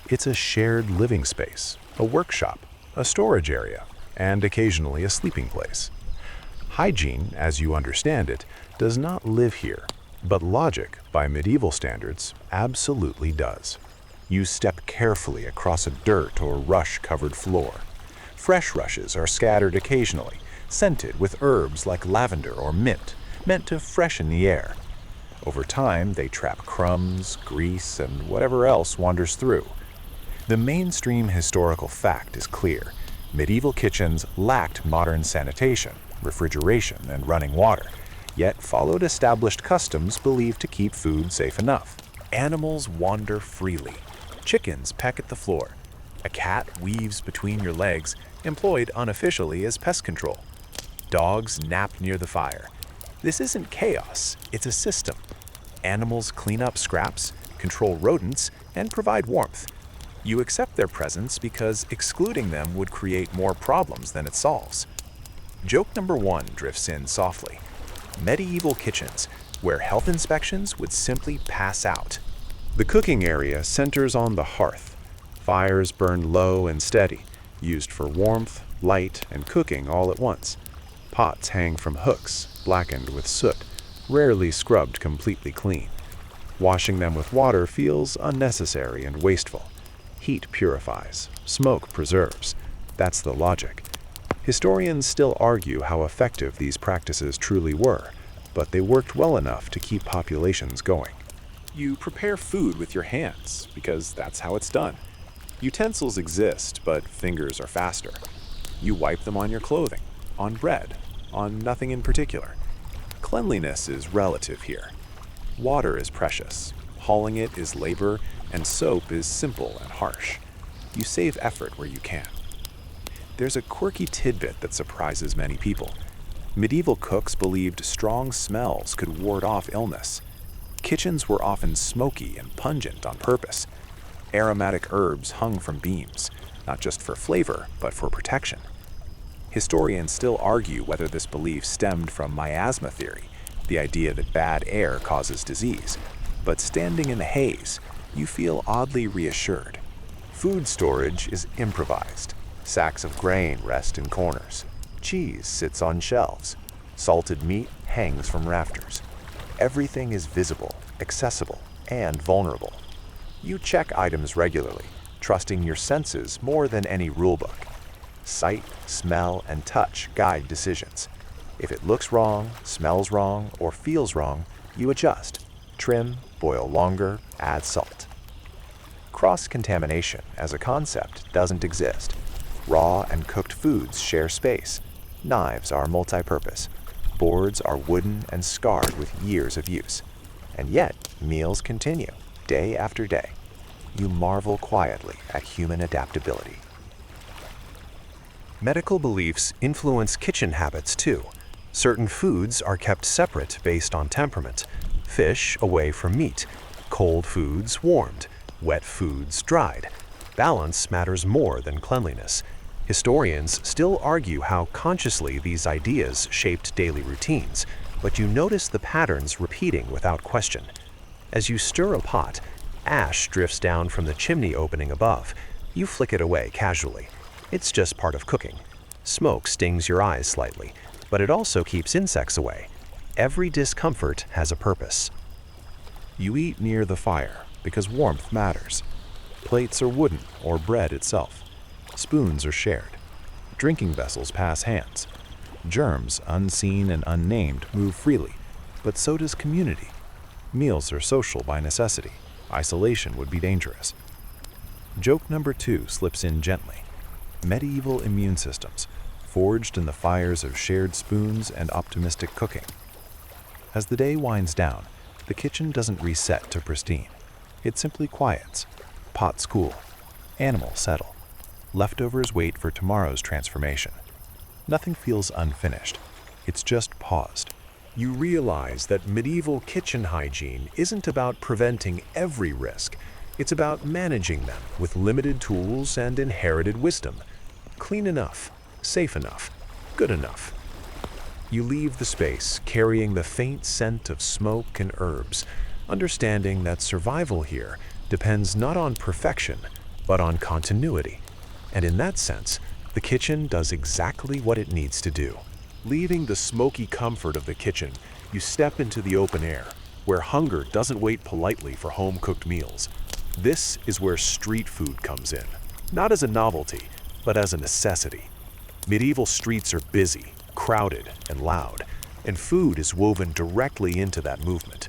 It's a shared living space, a workshop, a storage area, and occasionally a sleeping place. Hygiene, as you understand it, does not live here, but logic, by medieval standards, absolutely does. You step carefully across a dirt or rush-covered floor. Fresh rushes are scattered occasionally, scented with herbs like lavender or mint, meant to freshen the air. Over time, they trap crumbs, grease, and whatever else wanders through. The mainstream historical fact is clear. Medieval kitchens lacked modern sanitation, refrigeration, and running water, yet followed established customs believed to keep food safe enough. Animals wander freely. Chickens peck at the floor. A cat weaves between your legs, employed unofficially as pest control. Dogs nap near the fire. This isn't chaos, it's a system. Animals clean up scraps, control rodents, and provide warmth. You accept their presence because excluding them would create more problems than it solves. Joke number 1 drifts in softly. Medieval kitchens, where health inspections would simply pass out. The cooking area centers on the hearth. Fires burn low and steady, used for warmth, light, and cooking all at once. Pots hang from hooks, blackened with soot, rarely scrubbed completely clean. Washing them with water feels unnecessary and wasteful. Heat purifies, smoke preserves. That's the logic. Historians still argue how effective these practices truly were, but they worked well enough to keep populations going. You prepare food with your hands because that's how it's done. Utensils exist, but fingers are faster. You wipe them on your clothing, on bread, on nothing in particular. Cleanliness is relative here. Water is precious, hauling it is labor, and soap is simple and harsh. You save effort where you can. There's a quirky tidbit that surprises many people. Medieval cooks believed strong smells could ward off illness. Kitchens were often smoky and pungent on purpose. Aromatic herbs hung from beams, not just for flavor, but for protection. Historians still argue whether this belief stemmed from miasma theory, the idea that bad air causes disease. But standing in the haze, you feel oddly reassured. Food storage is improvised. Sacks of grain rest in corners. Cheese sits on shelves. Salted meat hangs from rafters. Everything is visible, accessible, and vulnerable. You check items regularly, trusting your senses more than any rulebook. Sight, smell, and touch guide decisions. If it looks wrong, smells wrong, or feels wrong, you adjust. Trim, boil longer, add salt. Cross-contamination as a concept doesn't exist. Raw and cooked foods share space. Knives are multi-purpose. Boards are wooden and scarred with years of use. And yet, meals continue, day after day. You marvel quietly at human adaptability. Medical beliefs influence kitchen habits too. Certain foods are kept separate based on temperament. Fish away from meat, cold foods warmed, wet foods dried. Balance matters more than cleanliness. Historians still argue how consciously these ideas shaped daily routines, but you notice the patterns repeating without question. As you stir a pot, ash drifts down from the chimney opening above. You flick it away casually. It's just part of cooking. Smoke stings your eyes slightly, but it also keeps insects away. Every discomfort has a purpose. You eat near the fire because warmth matters. Plates are wooden or bread itself. Spoons are shared. Drinking vessels pass hands. Germs, unseen and unnamed, move freely, but so does community. Meals are social by necessity. Isolation would be dangerous. Joke number 2 slips in gently. Medieval immune systems, forged in the fires of shared spoons and optimistic cooking. As the day winds down, the kitchen doesn't reset to pristine. It simply quiets. Pots cool. Animals settle. Leftovers wait for tomorrow's transformation. Nothing feels unfinished. It's just paused. You realize that medieval kitchen hygiene isn't about preventing every risk. It's about managing them with limited tools and inherited wisdom. Clean enough, safe enough, good enough. You leave the space carrying the faint scent of smoke and herbs, understanding that survival here depends not on perfection, but on continuity. And in that sense, the kitchen does exactly what it needs to do. Leaving the smoky comfort of the kitchen, you step into the open air, where hunger doesn't wait politely for home-cooked meals. This is where street food comes in, not as a novelty, but as a necessity. Medieval streets are busy, crowded, and loud, and food is woven directly into that movement.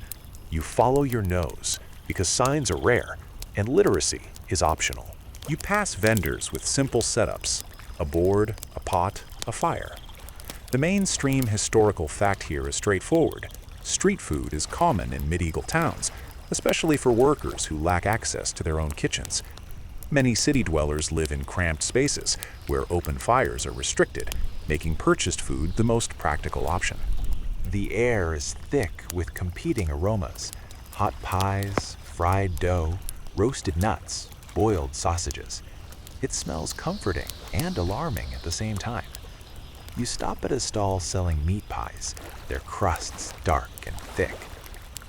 You follow your nose, because signs are rare, and literacy is optional. You pass vendors with simple setups, a board, a pot, a fire. The mainstream historical fact here is straightforward. Street food is common in medieval towns, especially for workers who lack access to their own kitchens. Many city dwellers live in cramped spaces where open fires are restricted, making purchased food the most practical option. The air is thick with competing aromas: hot pies, fried dough, roasted nuts, boiled sausages. It smells comforting and alarming at the same time. You stop at a stall selling meat pies, their crusts dark and thick.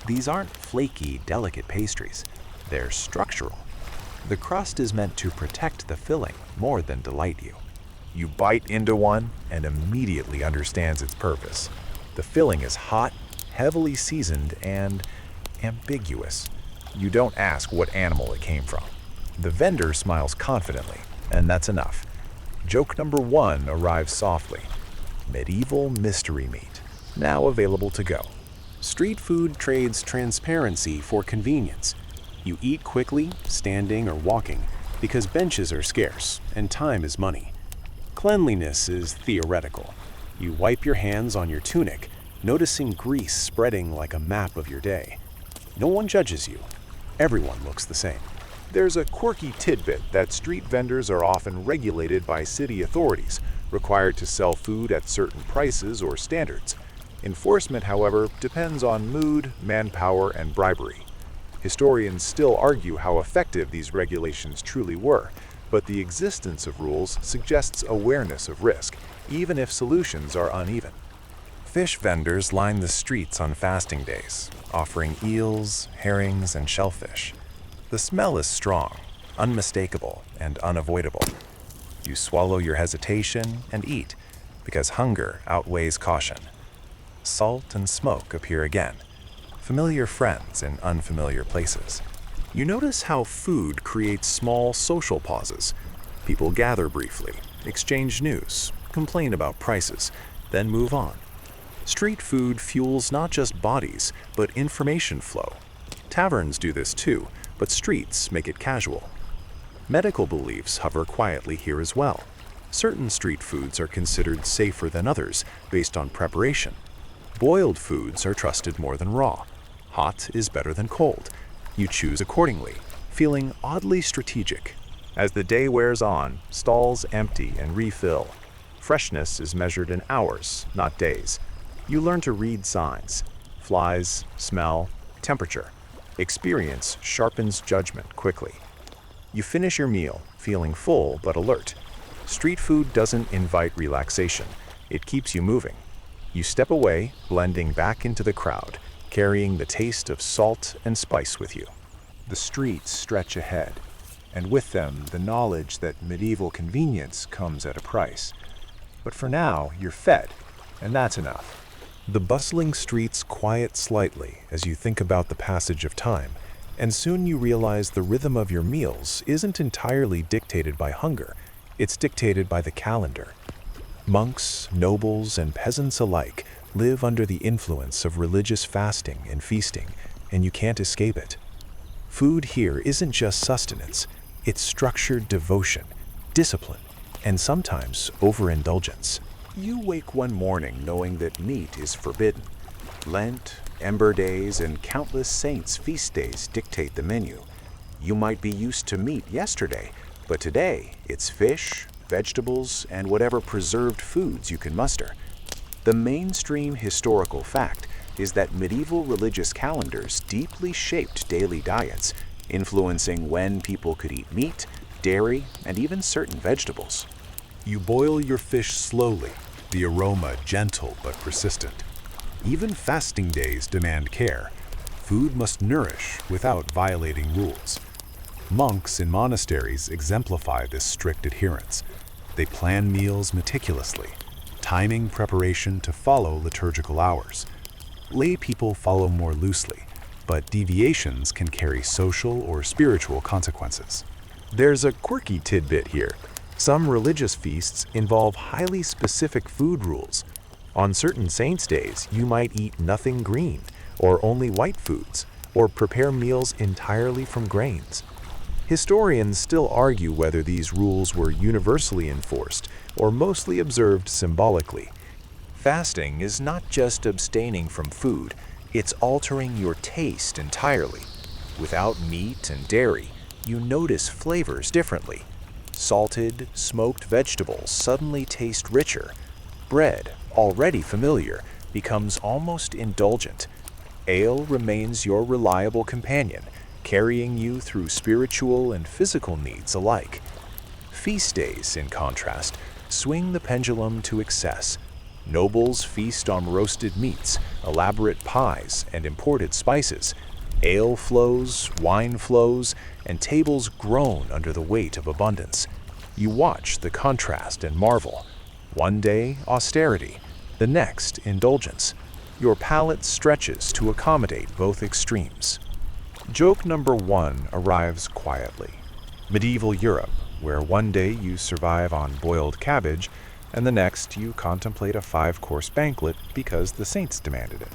These aren't flaky, delicate pastries. They're structural. The crust is meant to protect the filling more than delight you. You bite into one and immediately understands its purpose. The filling is hot, heavily seasoned, and ambiguous. You don't ask what animal it came from. The vendor smiles confidently, and that's enough. Joke number 1 arrives softly. Medieval mystery meat, now available to go. Street food trades transparency for convenience. You eat quickly, standing or walking, because benches are scarce and time is money. Cleanliness is theoretical. You wipe your hands on your tunic, noticing grease spreading like a map of your day. No one judges you. Everyone looks the same. There's a quirky tidbit that street vendors are often regulated by city authorities, required to sell food at certain prices or standards. Enforcement, however, depends on mood, manpower, and bribery. Historians still argue how effective these regulations truly were, but the existence of rules suggests awareness of risk, even if solutions are uneven. Fish vendors line the streets on fasting days, offering eels, herrings, and shellfish. The smell is strong, unmistakable, and unavoidable. You swallow your hesitation and eat, because hunger outweighs caution. Salt and smoke appear again, familiar friends in unfamiliar places. You notice how food creates small social pauses. People gather briefly, exchange news, complain about prices, then move on. Street food fuels not just bodies, but information flow. Taverns do this too, but streets make it casual. Medical beliefs hover quietly here as well. Certain street foods are considered safer than others based on preparation. Boiled foods are trusted more than raw. Hot is better than cold. You choose accordingly, feeling oddly strategic. As the day wears on, stalls empty and refill. Freshness is measured in hours, not days. You learn to read signs: flies, smell, temperature. Experience sharpens judgment quickly. You finish your meal, feeling full but alert. Street food doesn't invite relaxation. It keeps you moving. You step away, blending back into the crowd, carrying the taste of salt and spice with you. The streets stretch ahead, and with them the knowledge that medieval convenience comes at a price. But for now, you're fed, and that's enough. The bustling streets quiet slightly as you think about the passage of time, and soon you realize the rhythm of your meals isn't entirely dictated by hunger, it's dictated by the calendar. Monks, nobles, and peasants alike live under the influence of religious fasting and feasting, and you can't escape it. Food here isn't just sustenance, it's structured devotion, discipline, and sometimes overindulgence. You wake one morning knowing that meat is forbidden. Lent, Ember Days, and countless saints' feast days dictate the menu. You might be used to meat yesterday, but today it's fish, vegetables, and whatever preserved foods you can muster. The mainstream historical fact is that medieval religious calendars deeply shaped daily diets, influencing when people could eat meat, dairy, and even certain vegetables. You boil your fish slowly, the aroma gentle but persistent. Even fasting days demand care. Food must nourish without violating rules. Monks in monasteries exemplify this strict adherence. They plan meals meticulously, timing preparation to follow liturgical hours. Lay people follow more loosely, but deviations can carry social or spiritual consequences. There's a quirky tidbit here. Some religious feasts involve highly specific food rules. On certain saints' days, you might eat nothing green, or only white foods, or prepare meals entirely from grains. Historians still argue whether these rules were universally enforced or mostly observed symbolically. Fasting is not just abstaining from food, it's altering your taste entirely. Without meat and dairy, you notice flavors differently. Salted, smoked vegetables suddenly taste richer. Bread, already familiar, becomes almost indulgent. Ale remains your reliable companion, carrying you through spiritual and physical needs alike. Feast days, in contrast, swing the pendulum to excess. Nobles feast on roasted meats, elaborate pies, and imported spices. Ale flows, wine flows, and tables groan under the weight of abundance. You watch the contrast and marvel. One day, austerity. The next, indulgence. Your palate stretches to accommodate both extremes. Joke number 1 arrives quietly. Medieval Europe, where one day you survive on boiled cabbage, and the next you contemplate a 5-course banquet because the saints demanded it.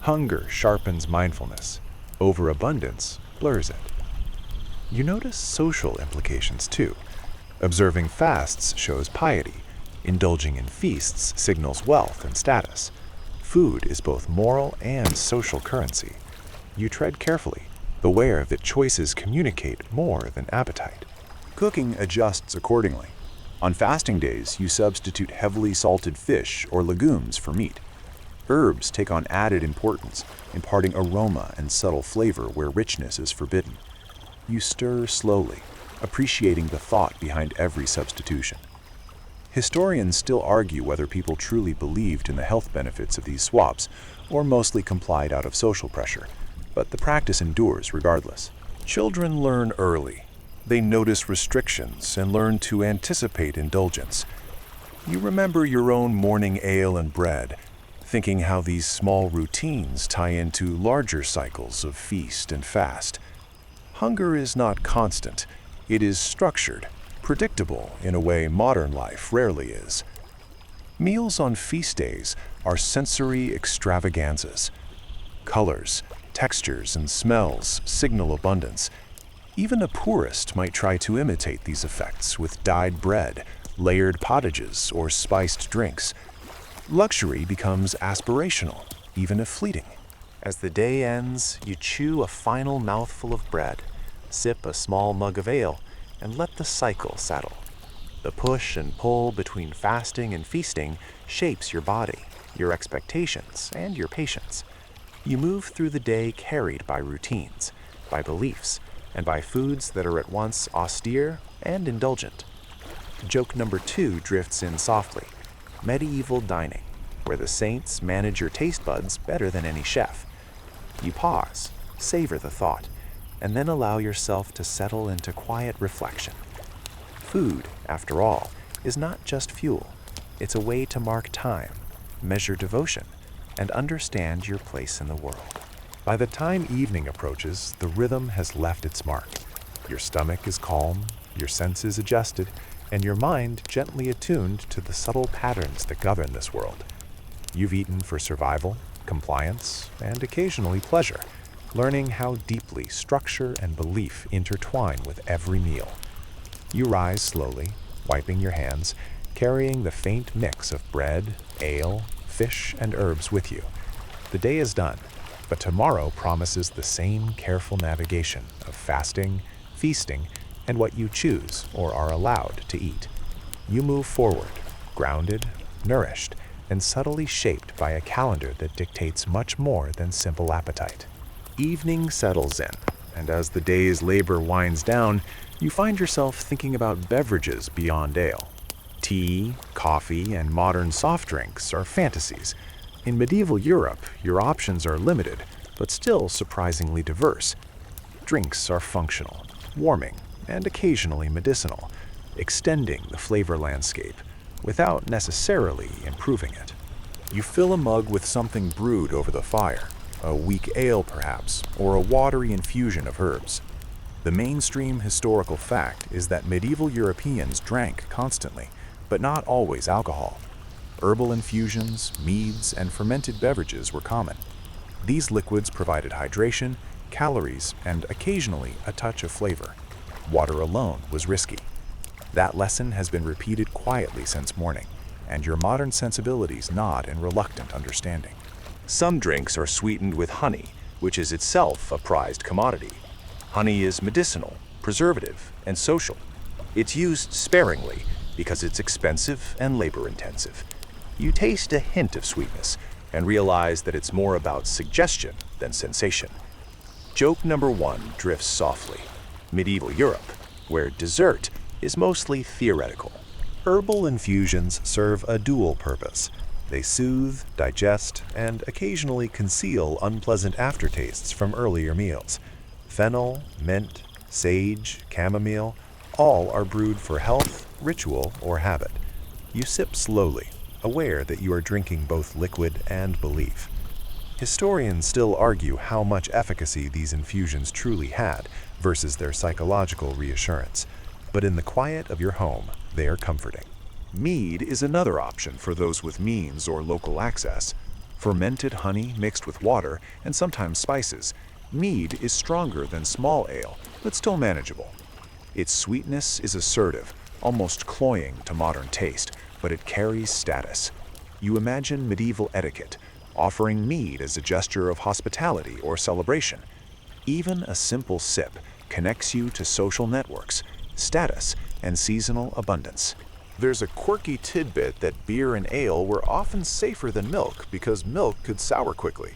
Hunger sharpens mindfulness. Overabundance blurs it. You notice social implications too. Observing fasts shows piety. Indulging in feasts signals wealth and status. Food is both moral and social currency. You tread carefully, aware that choices communicate more than appetite. Cooking adjusts accordingly. On fasting days, you substitute heavily salted fish or legumes for meat. Herbs take on added importance, imparting aroma and subtle flavor where richness is forbidden. You stir slowly, appreciating the thought behind every substitution. Historians still argue whether people truly believed in the health benefits of these swaps, or mostly complied out of social pressure, but the practice endures regardless. Children learn early. They notice restrictions and learn to anticipate indulgence. You remember your own morning ale and bread, thinking how these small routines tie into larger cycles of feast and fast. Hunger is not constant. It is structured, predictable in a way modern life rarely is. Meals on feast days are sensory extravaganzas. Colors, textures, and smells signal abundance. Even a purist might try to imitate these effects with dyed bread, layered pottages, or spiced drinks. Luxury becomes aspirational, even if fleeting. As the day ends, you chew a final mouthful of bread, sip a small mug of ale, and let the cycle settle. The push and pull between fasting and feasting shapes your body, your expectations, and your patience. You move through the day carried by routines, by beliefs, and by foods that are at once austere and indulgent. Joke number 2 drifts in softly. Medieval dining, where the saints manage your taste buds better than any chef. You pause, savor the thought, and then allow yourself to settle into quiet reflection. Food, after all, is not just fuel. It's a way to mark time, measure devotion, and understand your place in the world. By the time evening approaches, the rhythm has left its mark. Your stomach is calm, your senses adjusted, and your mind gently attuned to the subtle patterns that govern this world. You've eaten for survival, compliance, and occasionally pleasure, learning how deeply structure and belief intertwine with every meal. You rise slowly, wiping your hands, carrying the faint mix of bread, ale, fish, and herbs with you. The day is done, but tomorrow promises the same careful navigation of fasting, feasting, and what you choose or are allowed to eat. You move forward, grounded, nourished, and subtly shaped by a calendar that dictates much more than simple appetite. Evening settles in, and as the day's labor winds down, you find yourself thinking about beverages beyond ale. Tea, coffee, and modern soft drinks are fantasies. In medieval Europe, your options are limited, but still surprisingly diverse. Drinks are functional, warming, and occasionally medicinal, extending the flavor landscape without necessarily improving it. You fill a mug with something brewed over the fire, a weak ale perhaps, or a watery infusion of herbs. The mainstream historical fact is that medieval Europeans drank constantly, but not always alcohol. Herbal infusions, meads, and fermented beverages were common. These liquids provided hydration, calories, and occasionally a touch of flavor. Water alone was risky. That lesson has been repeated quietly since morning, and your modern sensibilities nod in reluctant understanding. Some drinks are sweetened with honey, which is itself a prized commodity. Honey is medicinal, preservative, and social. It's used sparingly because it's expensive and labor-intensive. You taste a hint of sweetness and realize that it's more about suggestion than sensation. Joke number 1 drifts softly. Medieval Europe, where dessert is mostly theoretical. Herbal infusions serve a dual purpose. They soothe, digest, and occasionally conceal unpleasant aftertastes from earlier meals. Fennel, mint, sage, chamomile, all are brewed for health, ritual, or habit. You sip slowly, aware that you are drinking both liquid and belief. Historians still argue how much efficacy these infusions truly had versus their psychological reassurance, but in the quiet of your home, they are comforting. Mead is another option for those with means or local access. fermented honey mixed with water and sometimes spices. Mead is stronger than small ale, but still manageable. Its sweetness is assertive, almost cloying to modern taste, but it carries status. You imagine medieval etiquette, offering mead as a gesture of hospitality or celebration. Even a simple sip connects you to social networks, status, and seasonal abundance. There's a quirky tidbit that beer and ale were often safer than milk because milk could sour quickly.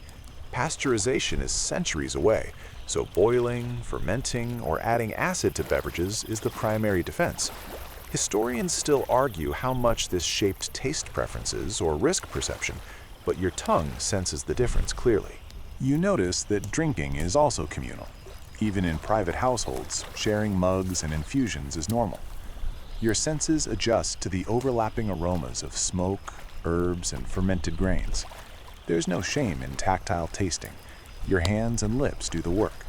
Pasteurization is centuries away, so boiling, fermenting, or adding acid to beverages is the primary defense. Historians still argue how much this shaped taste preferences or risk perception, but your tongue senses the difference clearly. You notice that drinking is also communal. Even in private households, sharing mugs and infusions is normal. Your senses adjust to the overlapping aromas of smoke, herbs, and fermented grains. There's no shame in tactile tasting. Your hands and lips do the work.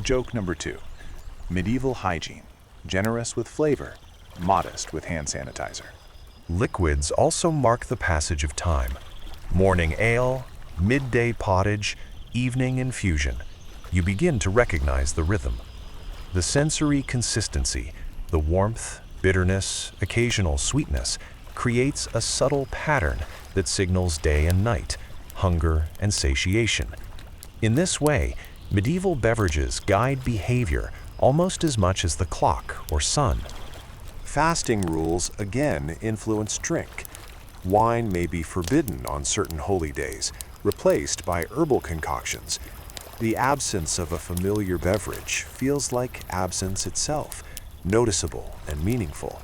Joke number 2. Medieval hygiene. Generous with flavor, modest with hand sanitizer. Liquids also mark the passage of time. Morning ale, midday pottage, evening infusion. You begin to recognize the rhythm. The sensory consistency, the warmth, bitterness, occasional sweetness, creates a subtle pattern that signals day and night, hunger and satiation. In this way, medieval beverages guide behavior almost as much as the clock or sun. Fasting rules again influence drink. Wine may be forbidden on certain holy days, replaced by herbal concoctions. The absence of a familiar beverage feels like absence itself, noticeable and meaningful.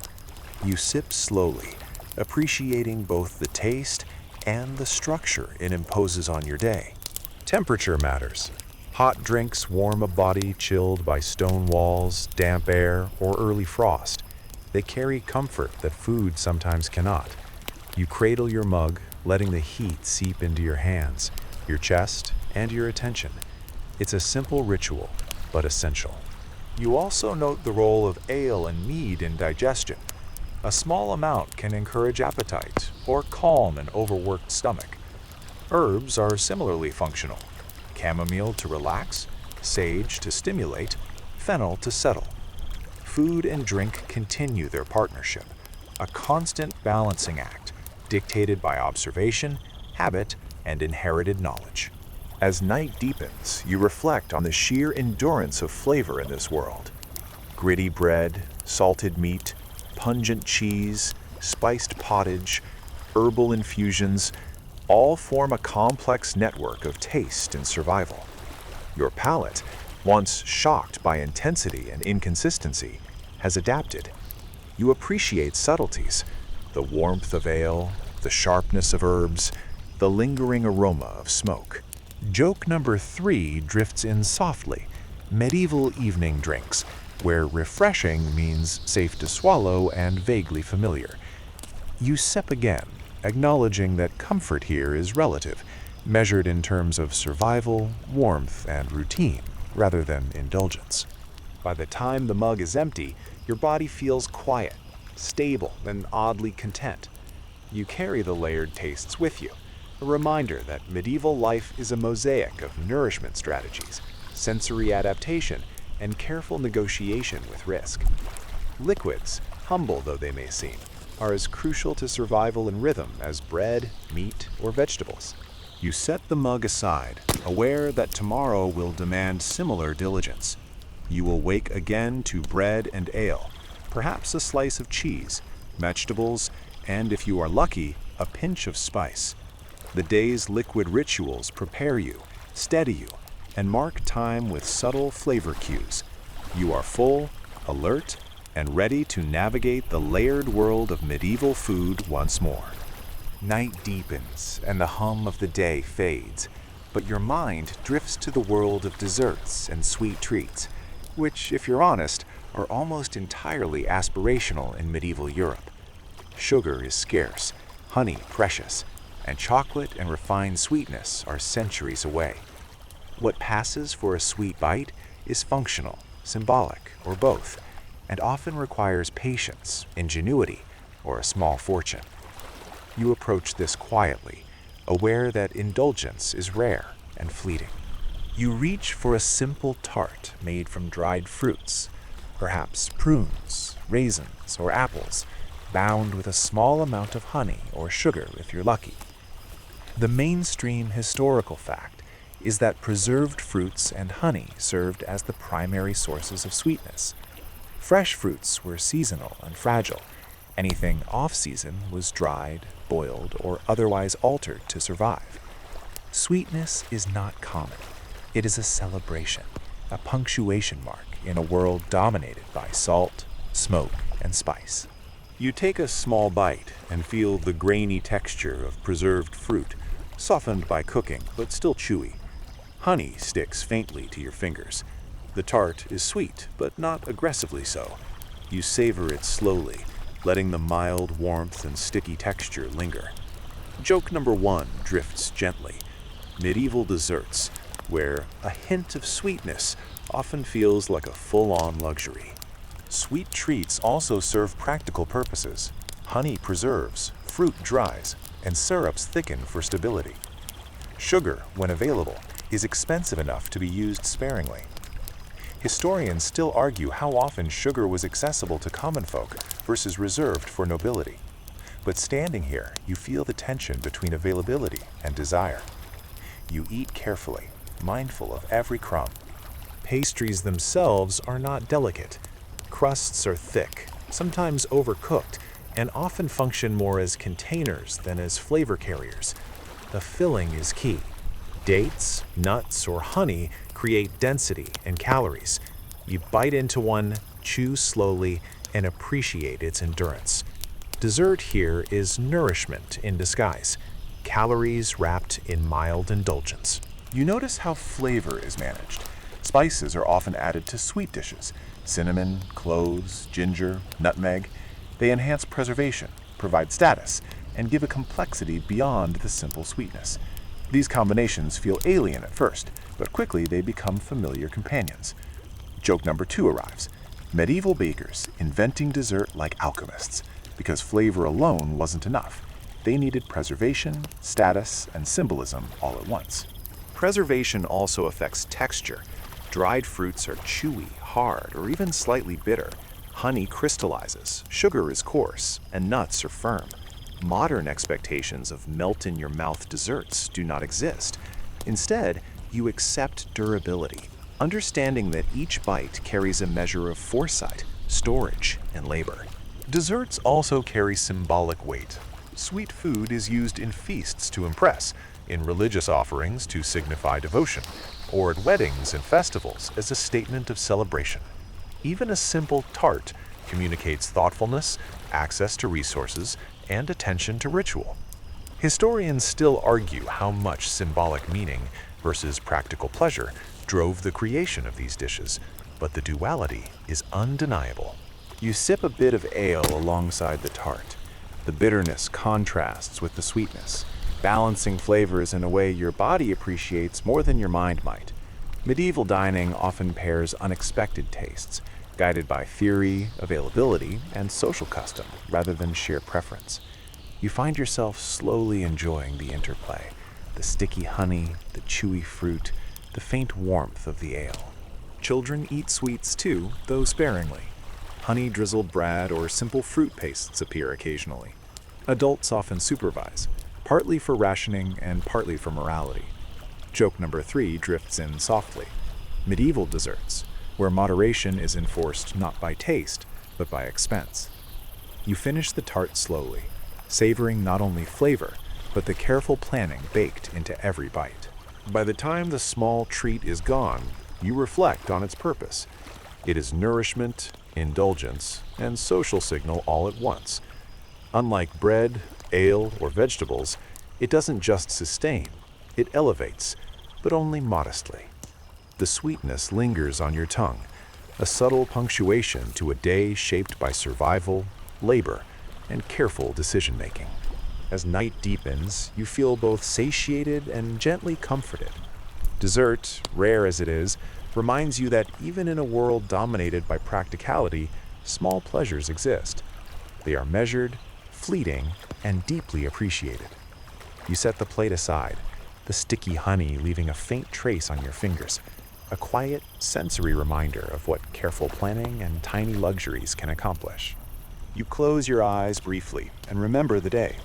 You sip slowly, appreciating both the taste and the structure it imposes on your day. Temperature matters. Hot drinks warm a body chilled by stone walls, damp air, or early frost. They carry comfort that food sometimes cannot. You cradle your mug, letting the heat seep into your hands, your chest, and your attention. It's a simple ritual, but essential. You also note the role of ale and mead in digestion. A small amount can encourage appetite or calm an overworked stomach. Herbs are similarly functional. Chamomile to relax, sage to stimulate, fennel to settle. Food and drink continue their partnership, a constant balancing act dictated by observation, habit, and inherited knowledge. As night deepens, you reflect on the sheer endurance of flavor in this world. Gritty bread, salted meat, pungent cheese, spiced pottage, herbal infusions, all form a complex network of taste and survival. Your palate, once shocked by intensity and inconsistency, has adapted. You appreciate subtleties, the warmth of ale, the sharpness of herbs, the lingering aroma of smoke. Joke number 3 drifts in softly. Medieval evening drinks, where refreshing means safe to swallow and vaguely familiar. You sip again, acknowledging that comfort here is relative, measured in terms of survival, warmth, and routine, rather than indulgence. By the time the mug is empty, your body feels quiet, stable, and oddly content. You carry the layered tastes with you, a reminder that medieval life is a mosaic of nourishment strategies, sensory adaptation, and careful negotiation with risk. Liquids, humble though they may seem, are as crucial to survival and rhythm as bread, meat, or vegetables. You set the mug aside, aware that tomorrow will demand similar diligence. You will wake again to bread and ale, perhaps a slice of cheese, vegetables, and if you are lucky, a pinch of spice. The day's liquid rituals prepare you, steady you, and mark time with subtle flavor cues. You are full, alert, and ready to navigate the layered world of medieval food once more. Night deepens and the hum of the day fades, but your mind drifts to the world of desserts and sweet treats, which, if you're honest, are almost entirely aspirational in medieval Europe. Sugar is scarce, honey precious, and chocolate and refined sweetness are centuries away. What passes for a sweet bite is functional, symbolic, or both, and often requires patience, ingenuity, or a small fortune. You approach this quietly, aware that indulgence is rare and fleeting. You reach for a simple tart made from dried fruits, perhaps prunes, raisins, or apples, bound with a small amount of honey or sugar if you're lucky. The mainstream historical fact is that preserved fruits and honey served as the primary sources of sweetness. Fresh fruits were seasonal and fragile. Anything off-season was dried, boiled, or otherwise altered to survive. Sweetness is not common. It is a celebration, a punctuation mark in a world dominated by salt, smoke, and spice. You take a small bite and feel the grainy texture of preserved fruit, softened by cooking but still chewy. Honey sticks faintly to your fingers. The tart is sweet, but not aggressively so. You savor it slowly, letting the mild warmth and sticky texture linger. Joke number 1 drifts gently. Medieval desserts, where a hint of sweetness often feels like a full-on luxury. Sweet treats also serve practical purposes. Honey preserves, fruit dries, and syrups thicken for stability. Sugar, when available, is expensive enough to be used sparingly. Historians still argue how often sugar was accessible to common folk versus reserved for nobility. But standing here, you feel the tension between availability and desire. You eat carefully, mindful of every crumb. Pastries themselves are not delicate. Crusts are thick, sometimes overcooked, and often function more as containers than as flavor carriers. The filling is key. Dates, nuts, or honey create density and calories. You bite into one, chew slowly, and appreciate its endurance. Dessert here is nourishment in disguise, calories wrapped in mild indulgence. You notice how flavor is managed. Spices are often added to sweet dishes. Cinnamon, cloves, ginger, nutmeg. They enhance preservation, provide status, and give a complexity beyond the simple sweetness. These combinations feel alien at first, but quickly they become familiar companions. Joke number 2 arrives. Medieval bakers inventing dessert like alchemists, because flavor alone wasn't enough. They needed preservation, status, and symbolism all at once. Preservation also affects texture. Dried fruits are chewy, hard, or even slightly bitter. Honey crystallizes, sugar is coarse, and nuts are firm. Modern expectations of melt-in-your-mouth desserts do not exist. Instead, you accept durability, understanding that each bite carries a measure of foresight, storage, and labor. Desserts also carry symbolic weight. Sweet food is used in feasts to impress, in religious offerings to signify devotion, or at weddings and festivals as a statement of celebration. Even a simple tart communicates thoughtfulness, access to resources, and attention to ritual. Historians still argue how much symbolic meaning versus practical pleasure drove the creation of these dishes, but the duality is undeniable. You sip a bit of ale alongside the tart. The bitterness contrasts with the sweetness, balancing flavors in a way your body appreciates more than your mind might. Medieval dining often pairs unexpected tastes, guided by theory, availability, and social custom rather than sheer preference. You find yourself slowly enjoying the interplay, the sticky honey, the chewy fruit, the faint warmth of the ale. Children eat sweets too, though sparingly. Honey-drizzled bread or simple fruit pastes appear occasionally. Adults often supervise, partly for rationing and partly for morality. Joke number 3 drifts in softly. Medieval desserts, where moderation is enforced not by taste, but by expense. You finish the tart slowly, savoring not only flavor, but the careful planning baked into every bite. By the time the small treat is gone, you reflect on its purpose. It is nourishment, indulgence, and social signal all at once. Unlike bread, ale, or vegetables, it doesn't just sustain, it elevates, but only modestly. The sweetness lingers on your tongue, a subtle punctuation to a day shaped by survival, labor, and careful decision-making. As night deepens, you feel both satiated and gently comforted. Dessert, rare as it is, reminds you that even in a world dominated by practicality, small pleasures exist. They are measured, fleeting, and deeply appreciated. You set the plate aside, the sticky honey leaving a faint trace on your fingers, a quiet, sensory reminder of what careful planning and tiny luxuries can accomplish. You close your eyes briefly and remember the day.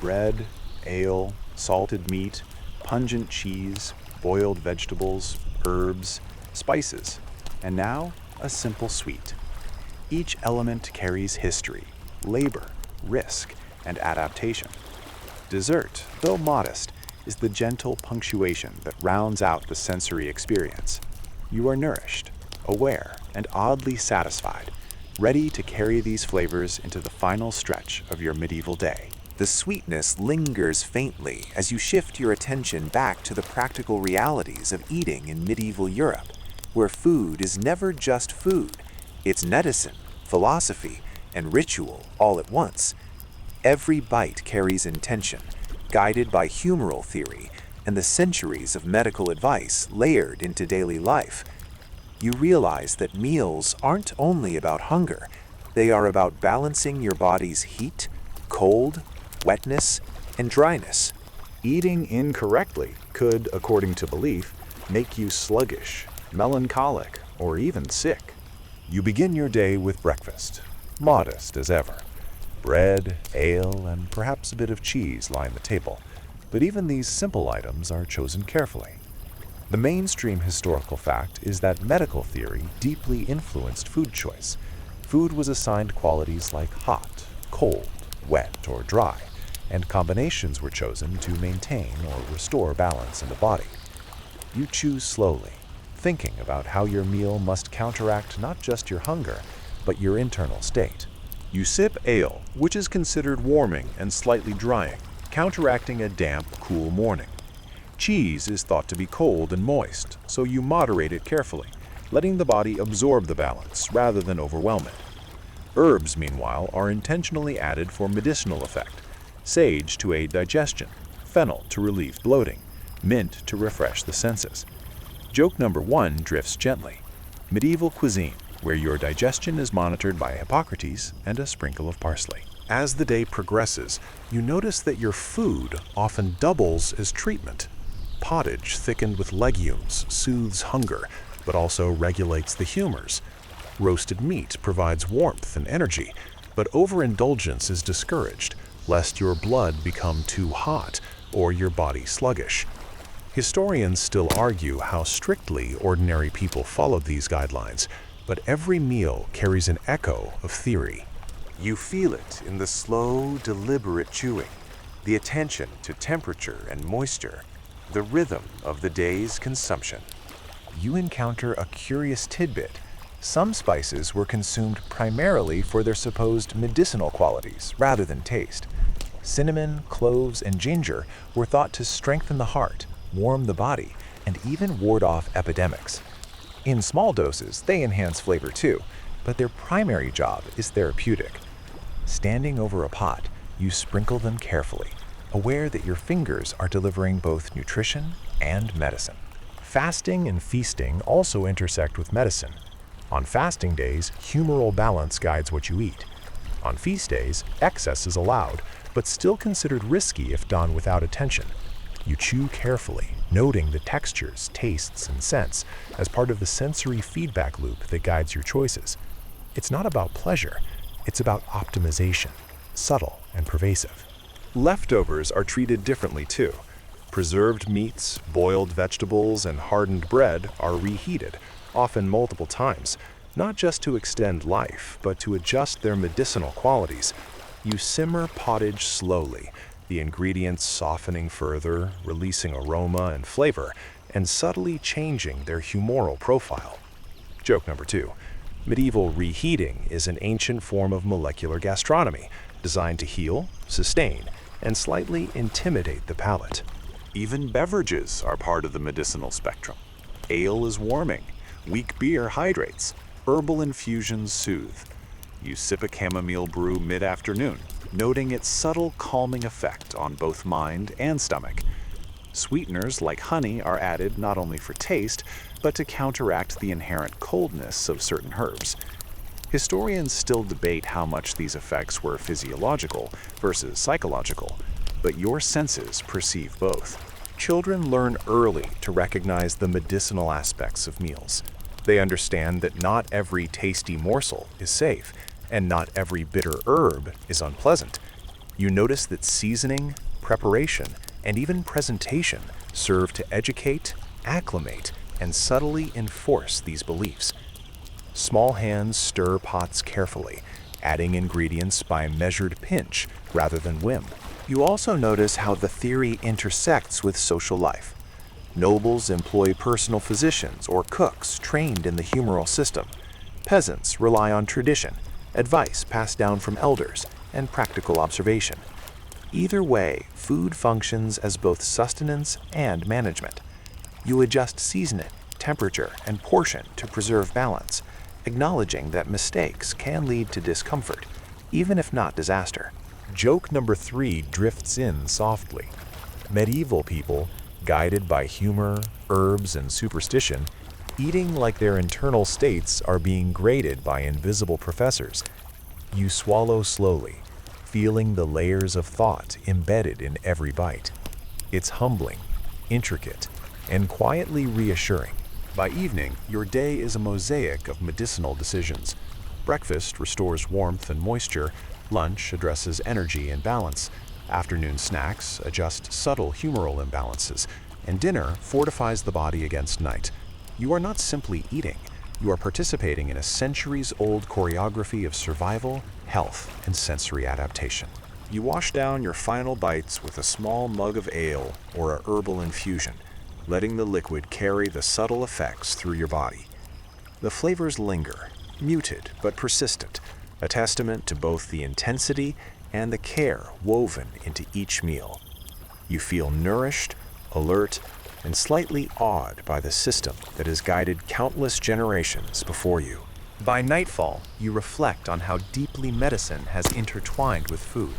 Bread, ale, salted meat, pungent cheese, boiled vegetables, herbs, spices, and now a simple sweet. Each element carries history, labor, risk, and adaptation. Dessert, though modest, is the gentle punctuation that rounds out the sensory experience. You are nourished, aware, and oddly satisfied, ready to carry these flavors into the final stretch of your medieval day. The sweetness lingers faintly as you shift your attention back to the practical realities of eating in medieval Europe, where food is never just food. It's medicine, philosophy, and ritual all at once. Every bite carries intention, guided by humoral theory and the centuries of medical advice layered into daily life. You realize that meals aren't only about hunger, they are about balancing your body's heat, cold, wetness, and dryness. Eating incorrectly could, according to belief, make you sluggish, melancholic, or even sick. You begin your day with breakfast, modest as ever. Bread, ale, and perhaps a bit of cheese line the table, but even these simple items are chosen carefully. The mainstream historical fact is that medical theory deeply influenced food choice. Food was assigned qualities like hot, cold, wet, or dry, and combinations were chosen to maintain or restore balance in the body. You choose slowly, thinking about how your meal must counteract not just your hunger, but your internal state. You sip ale, which is considered warming and slightly drying, counteracting a damp, cool morning. Cheese is thought to be cold and moist, so you moderate it carefully, letting the body absorb the balance rather than overwhelm it. Herbs, meanwhile, are intentionally added for medicinal effect. Sage to aid digestion, fennel to relieve bloating, mint to refresh the senses. Joke number 1 drifts gently. Medieval cuisine, where your digestion is monitored by Hippocrates and a sprinkle of parsley. As the day progresses, you notice that your food often doubles as treatment. Pottage thickened with legumes soothes hunger, but also regulates the humors. Roasted meat provides warmth and energy, but overindulgence is discouraged, lest your blood become too hot or your body sluggish. Historians still argue how strictly ordinary people followed these guidelines, but every meal carries an echo of theory. You feel it in the slow, deliberate chewing, the attention to temperature and moisture, the rhythm of the day's consumption. You encounter a curious tidbit. Some spices were consumed primarily for their supposed medicinal qualities rather than taste. Cinnamon, cloves, and ginger were thought to strengthen the heart, warm the body, and even ward off epidemics. In small doses, they enhance flavor too, but their primary job is therapeutic. Standing over a pot, you sprinkle them carefully, aware that your fingers are delivering both nutrition and medicine. Fasting and feasting also intersect with medicine. On fasting days, humoral balance guides what you eat. On feast days, excess is allowed, but still considered risky if done without attention. You chew carefully, noting the textures, tastes, and scents as part of the sensory feedback loop that guides your choices. It's not about pleasure, it's about optimization, subtle and pervasive. Leftovers are treated differently too. Preserved meats, boiled vegetables, and hardened bread are reheated, often multiple times, not just to extend life, but to adjust their medicinal qualities. You simmer pottage slowly, the ingredients softening further, releasing aroma and flavor, and subtly changing their humoral profile. Joke number 2. Medieval reheating is an ancient form of molecular gastronomy, designed to heal, sustain, and slightly intimidate the palate. Even beverages are part of the medicinal spectrum. Ale is warming, weak beer hydrates, herbal infusions soothe. You sip a chamomile brew mid-afternoon, noting its subtle calming effect on both mind and stomach. Sweeteners like honey are added not only for taste, but to counteract the inherent coldness of certain herbs. Historians still debate how much these effects were physiological versus psychological, but your senses perceive both. Children learn early to recognize the medicinal aspects of meals. They understand that not every tasty morsel is safe, and not every bitter herb is unpleasant. You notice that seasoning, preparation, and even presentation serve to educate, acclimate, and subtly enforce these beliefs. Small hands stir pots carefully, adding ingredients by measured pinch rather than whim. You also notice how the theory intersects with social life. Nobles employ personal physicians or cooks trained in the humoral system. Peasants rely on tradition, advice passed down from elders, and practical observation. Either way, food functions as both sustenance and management. You adjust seasoning, temperature, and portion to preserve balance, acknowledging that mistakes can lead to discomfort, even if not disaster. Joke number 3 drifts in softly. Medieval people, guided by humor, herbs, and superstition, eating like their internal states are being graded by invisible professors. You swallow slowly, feeling the layers of thought embedded in every bite. It's humbling, intricate, and quietly reassuring. By evening, your day is a mosaic of medicinal decisions. Breakfast restores warmth and moisture, lunch addresses energy and balance, afternoon snacks adjust subtle humoral imbalances, and dinner fortifies the body against night. You are not simply eating, you are participating in a centuries-old choreography of survival, health, and sensory adaptation. You wash down your final bites with a small mug of ale or a herbal infusion, letting the liquid carry the subtle effects through your body. The flavors linger, muted but persistent, a testament to both the intensity and the care woven into each meal. You feel nourished, alert, and slightly awed by the system that has guided countless generations before you. By nightfall, you reflect on how deeply medicine has intertwined with food.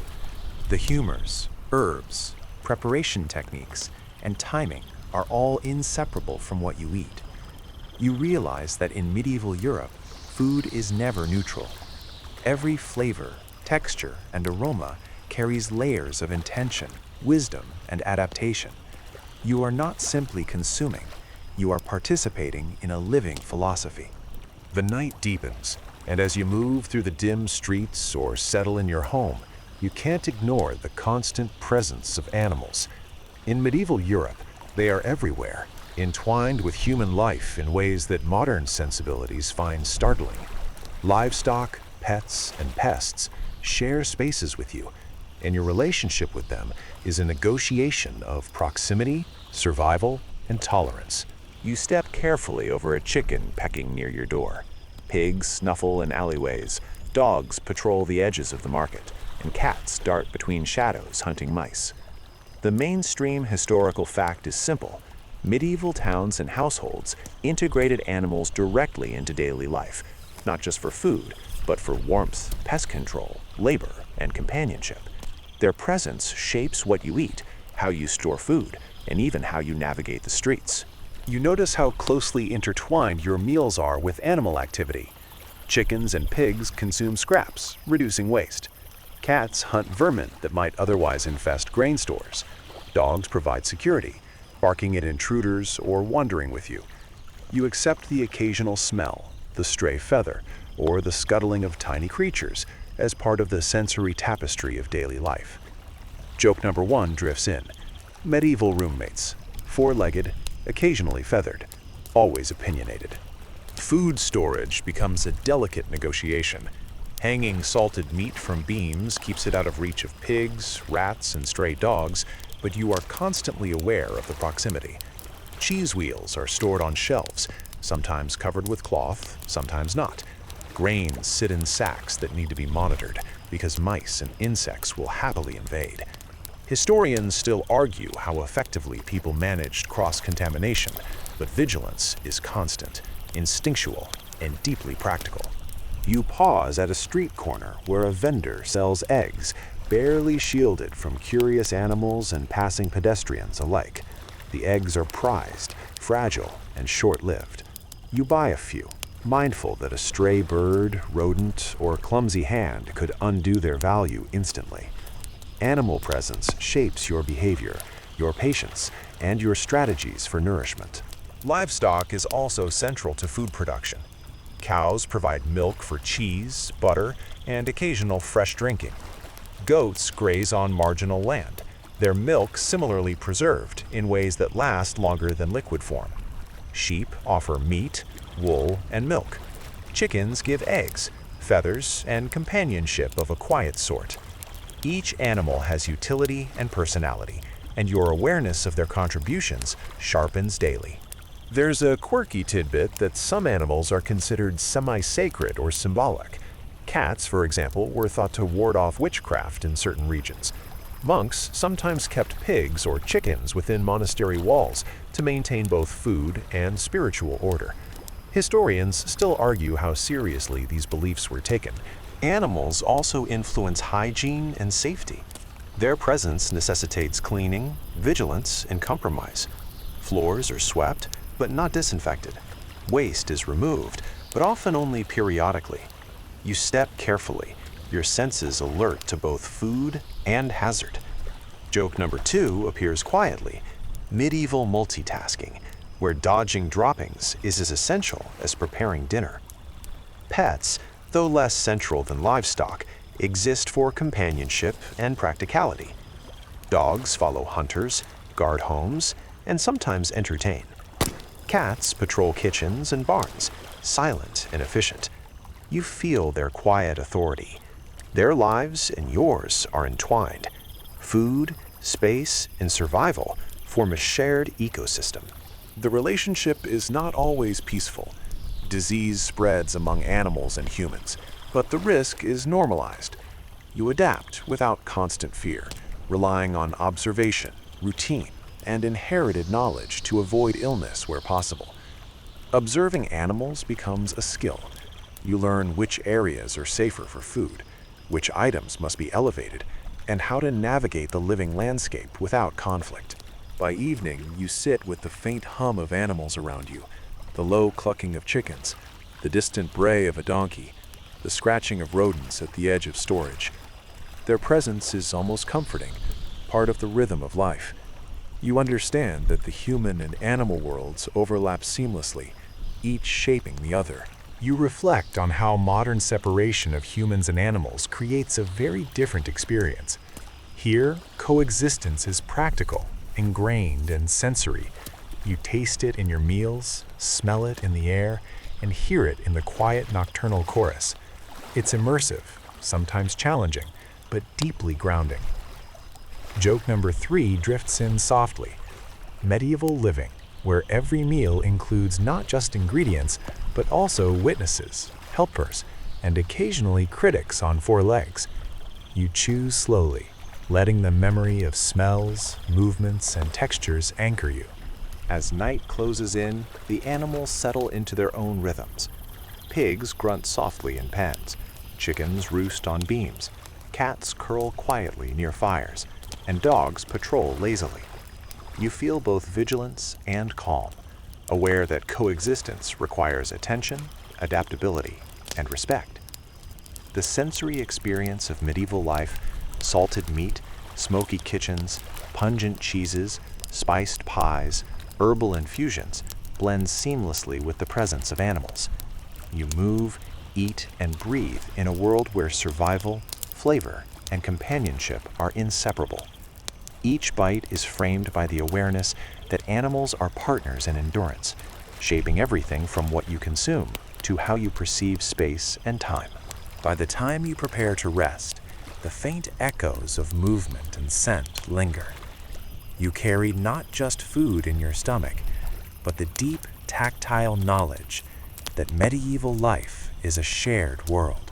The humors, herbs, preparation techniques, and timing are all inseparable from what you eat. You realize that in medieval Europe, food is never neutral. Every flavor, texture, and aroma carries layers of intention, wisdom, and adaptation. You are not simply consuming, you are participating in a living philosophy. The night deepens, and as you move through the dim streets or settle in your home, you can't ignore the constant presence of animals. In medieval Europe, they are everywhere, entwined with human life in ways that modern sensibilities find startling. Livestock, pets, and pests share spaces with you, and your relationship with them is a negotiation of proximity, survival, and tolerance. You step carefully over a chicken pecking near your door. Pigs snuffle in alleyways, dogs patrol the edges of the market, and cats dart between shadows hunting mice. The mainstream historical fact is simple. Medieval towns and households integrated animals directly into daily life, not just for food, but for warmth, pest control, labor, and companionship. Their presence shapes what you eat, how you store food, and even how you navigate the streets. You notice how closely intertwined your meals are with animal activity. Chickens and pigs consume scraps, reducing waste. Cats hunt vermin that might otherwise infest grain stores. Dogs provide security, barking at intruders or wandering with you. You accept the occasional smell, the stray feather, or the scuttling of tiny creatures as part of the sensory tapestry of daily life. Joke number 1 drifts in. Medieval roommates, four-legged, occasionally feathered, always opinionated. Food storage becomes a delicate negotiation. Hanging salted meat from beams keeps it out of reach of pigs, rats, and stray dogs, but you are constantly aware of the proximity. Cheese wheels are stored on shelves, sometimes covered with cloth, sometimes not. Grains sit in sacks that need to be monitored because mice and insects will happily invade. Historians still argue how effectively people managed cross-contamination, but vigilance is constant, instinctual, and deeply practical. You pause at a street corner where a vendor sells eggs, barely shielded from curious animals and passing pedestrians alike. The eggs are prized, fragile, and short-lived. You buy a few, mindful that a stray bird, rodent, or clumsy hand could undo their value instantly. Animal presence shapes your behavior, your patience, and your strategies for nourishment. Livestock is also central to food production. Cows provide milk for cheese, butter, and occasional fresh drinking. Goats graze on marginal land, their milk similarly preserved in ways that last longer than liquid form. Sheep offer meat, wool, and milk. Chickens give eggs, feathers, and companionship of a quiet sort. Each animal has utility and personality, and your awareness of their contributions sharpens daily. There's a quirky tidbit that some animals are considered semi-sacred or symbolic. Cats, for example, were thought to ward off witchcraft in certain regions. Monks sometimes kept pigs or chickens within monastery walls to maintain both food and spiritual order. Historians still argue how seriously these beliefs were taken. Animals also influence hygiene and safety. Their presence necessitates cleaning, vigilance, and compromise. Floors are swept, but not disinfected. Waste is removed, but often only periodically. You step carefully, your senses alert to both food and hazard. Joke number 2 appears quietly: medieval multitasking, where dodging droppings is as essential as preparing dinner. Pets, though less central than livestock, exist for companionship and practicality. Dogs follow hunters, guard homes, and sometimes entertain. Cats patrol kitchens and barns, silent and efficient. You feel their quiet authority. Their lives and yours are entwined. Food, space, and survival form a shared ecosystem. The relationship is not always peaceful. Disease spreads among animals and humans, but the risk is normalized. You adapt without constant fear, relying on observation, routine, and inherited knowledge to avoid illness where possible. Observing animals becomes a skill. You learn which areas are safer for food, which items must be elevated, and how to navigate the living landscape without conflict. By evening, you sit with the faint hum of animals around you, the low clucking of chickens, the distant bray of a donkey, the scratching of rodents at the edge of storage. Their presence is almost comforting, part of the rhythm of life. You understand that the human and animal worlds overlap seamlessly, each shaping the other. You reflect on how modern separation of humans and animals creates a very different experience. Here, coexistence is practical, ingrained, and sensory. You taste it in your meals, smell it in the air, and hear it in the quiet nocturnal chorus. It's immersive, sometimes challenging, but deeply grounding. Joke number 3 drifts in softly. Medieval living, where every meal includes not just ingredients, but also witnesses, helpers, and occasionally critics on 4 legs. You choose slowly, letting the memory of smells, movements, and textures anchor you. As night closes in, the animals settle into their own rhythms. Pigs grunt softly in pens, chickens roost on beams, cats curl quietly near fires, and dogs patrol lazily. You feel both vigilance and calm, aware that coexistence requires attention, adaptability, and respect. The sensory experience of medieval life, salted meat, smoky kitchens, pungent cheeses, spiced pies, herbal infusions, blends seamlessly with the presence of animals. You move, eat, and breathe in a world where survival, flavor, and companionship are inseparable. Each bite is framed by the awareness that animals are partners in endurance, shaping everything from what you consume to how you perceive space and time. By the time you prepare to rest, the faint echoes of movement and scent linger. You carry not just food in your stomach, but the deep tactile knowledge that medieval life is a shared world.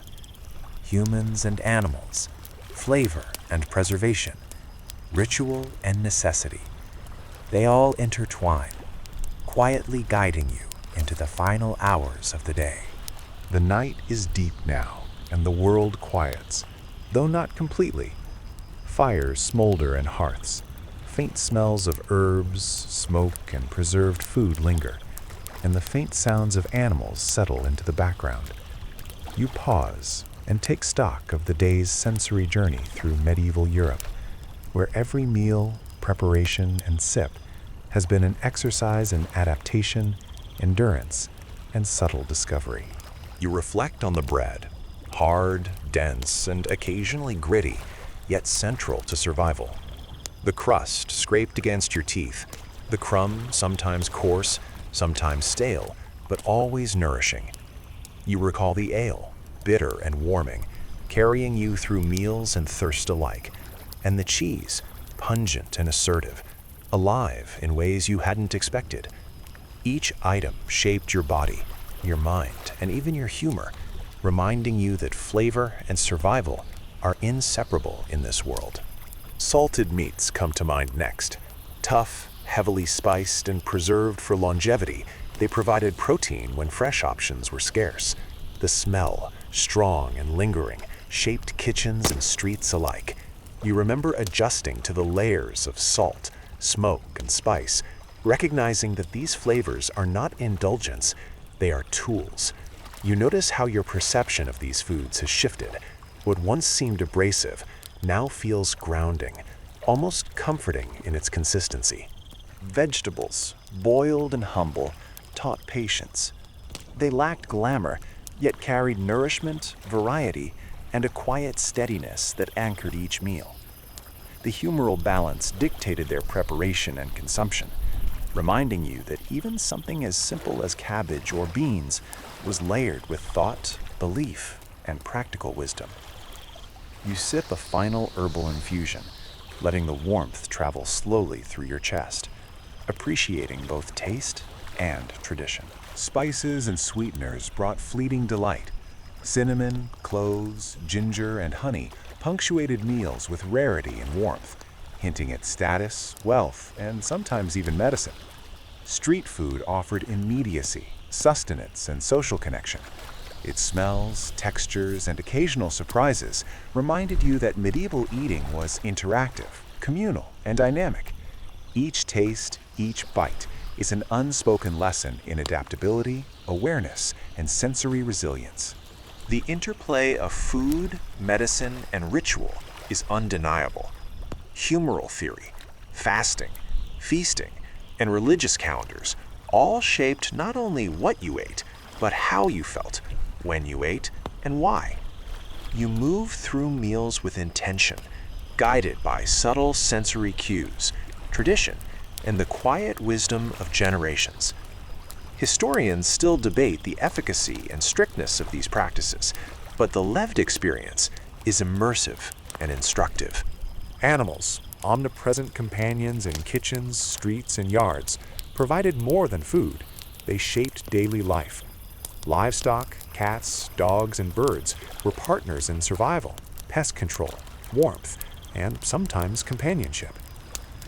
Humans and animals, flavor and preservation, ritual and necessity. They all intertwine, quietly guiding you into the final hours of the day. The night is deep now, and the world quiets, though not completely. Fires smolder in hearths. Faint smells of herbs, smoke, and preserved food linger, and the faint sounds of animals settle into the background. You pause and take stock of the day's sensory journey through medieval Europe, where every meal, preparation, and sip has been an exercise in adaptation, endurance, and subtle discovery. You reflect on the bread, hard, dense, and occasionally gritty, yet central to survival. The crust scraped against your teeth, the crumb sometimes coarse, sometimes stale, but always nourishing. You recall the ale, bitter and warming, carrying you through meals and thirst alike, and the cheese, pungent and assertive, alive in ways you hadn't expected. Each item shaped your body, your mind, and even your humor, reminding you that flavor and survival are inseparable in this world. Salted meats come to mind next. Tough, heavily spiced, and preserved for longevity, they provided protein when fresh options were scarce. The smell, strong and lingering, shaped kitchens and streets alike. You remember adjusting to the layers of salt, smoke, and spice, recognizing that these flavors are not indulgence, they are tools. You notice how your perception of these foods has shifted. What once seemed abrasive now feels grounding, almost comforting in its consistency. Vegetables, boiled and humble, taught patience. They lacked glamour, yet carried nourishment, variety, and a quiet steadiness that anchored each meal. The humoral balance dictated their preparation and consumption, reminding you that even something as simple as cabbage or beans was layered with thought, belief, and practical wisdom. You sip a final herbal infusion, letting the warmth travel slowly through your chest, appreciating both taste and tradition. Spices and sweeteners brought fleeting delight. Cinnamon, cloves, ginger, and honey punctuated meals with rarity and warmth, hinting at status, wealth, and sometimes even medicine. Street food offered immediacy, sustenance, and social connection. Its smells, textures, and occasional surprises reminded you that medieval eating was interactive, communal, and dynamic. Each taste, each bite, is an unspoken lesson in adaptability, awareness, and sensory resilience. The interplay of food, medicine, and ritual is undeniable. Humoral theory, fasting, feasting, and religious calendars all shaped not only what you ate, but how you felt, when you ate, and why. You move through meals with intention, guided by subtle sensory cues, tradition, and the quiet wisdom of generations. Historians still debate the efficacy and strictness of these practices, but the lived experience is immersive and instructive. Animals, omnipresent companions in kitchens, streets, and yards, provided more than food. They shaped daily life. Livestock, cats, dogs, and birds were partners in survival, pest control, warmth, and sometimes companionship.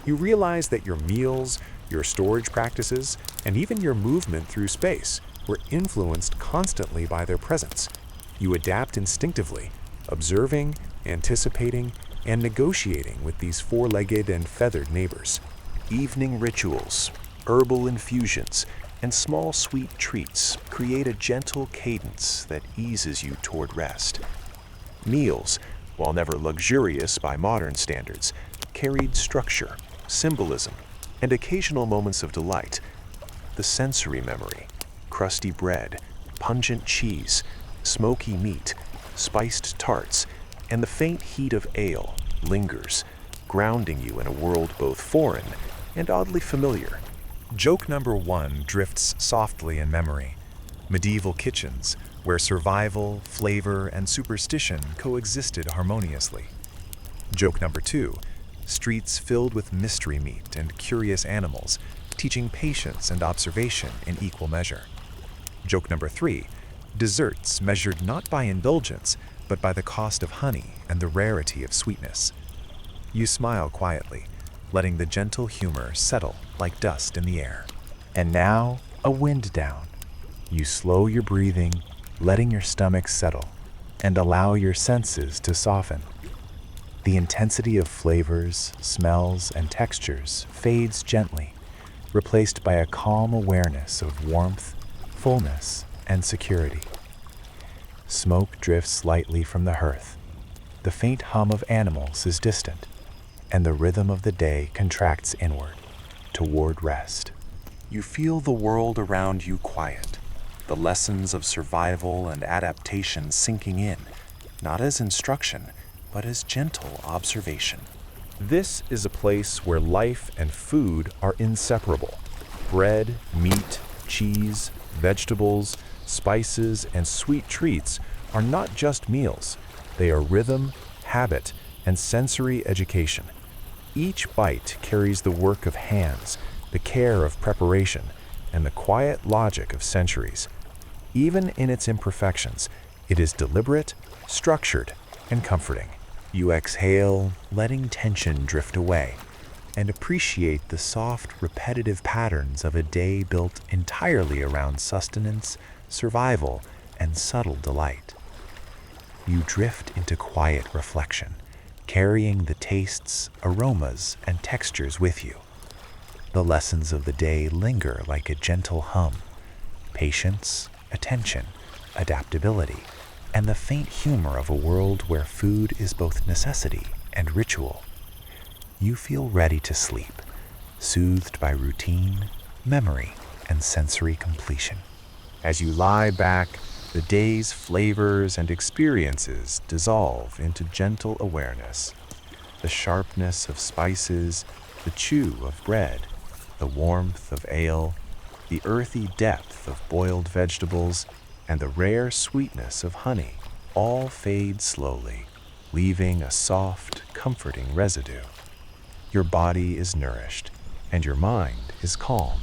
You realize that your meals, your storage practices, and even your movement through space were influenced constantly by their presence. You adapt instinctively, observing, anticipating, and negotiating with these four-legged and feathered neighbors. Evening rituals, herbal infusions, and small sweet treats create a gentle cadence that eases you toward rest. Meals, while never luxurious by modern standards, carried structure, symbolism, and occasional moments of delight. The sensory memory, crusty bread, pungent cheese, smoky meat, spiced tarts, and the faint heat of ale lingers, grounding you in a world both foreign and oddly familiar. Joke number 1 drifts softly in memory. Medieval kitchens, where survival, flavor, and superstition coexisted harmoniously. Joke number 2, streets filled with mystery meat and curious animals, teaching patience and observation in equal measure. Joke number 3, desserts measured not by indulgence, but by the cost of honey and the rarity of sweetness. You smile quietly, letting the gentle humor settle like dust in the air. And now, a wind down. You slow your breathing, letting your stomach settle, and allow your senses to soften. The intensity of flavors, smells, and textures fades gently, replaced by a calm awareness of warmth, fullness, and security. Smoke drifts lightly from the hearth. The faint hum of animals is distant. and the rhythm of the day contracts inward, toward rest. You feel the world around you quiet, the lessons of survival and adaptation sinking in, not as instruction, but as gentle observation. This is a place where life and food are inseparable. Bread, meat, cheese, vegetables, spices, and sweet treats are not just meals. They are rhythm, habit, and sensory education. Each bite carries the work of hands, the care of preparation, and the quiet logic of centuries. Even in its imperfections, it is deliberate, structured, and comforting. You exhale, letting tension drift away, and appreciate the soft, repetitive patterns of a day built entirely around sustenance, survival, and subtle delight. You drift into quiet reflection, carrying the tastes, aromas, and textures with you. The lessons of the day linger like a gentle hum. Patience, attention, adaptability, and the faint humor of a world where food is both necessity and ritual. You feel ready to sleep, soothed by routine, memory, and sensory completion. As you lie back, the day's flavors and experiences dissolve into gentle awareness. The sharpness of spices, the chew of bread, the warmth of ale, the earthy depth of boiled vegetables, and the rare sweetness of honey all fade slowly, leaving a soft, comforting residue. Your body is nourished, and your mind is calm.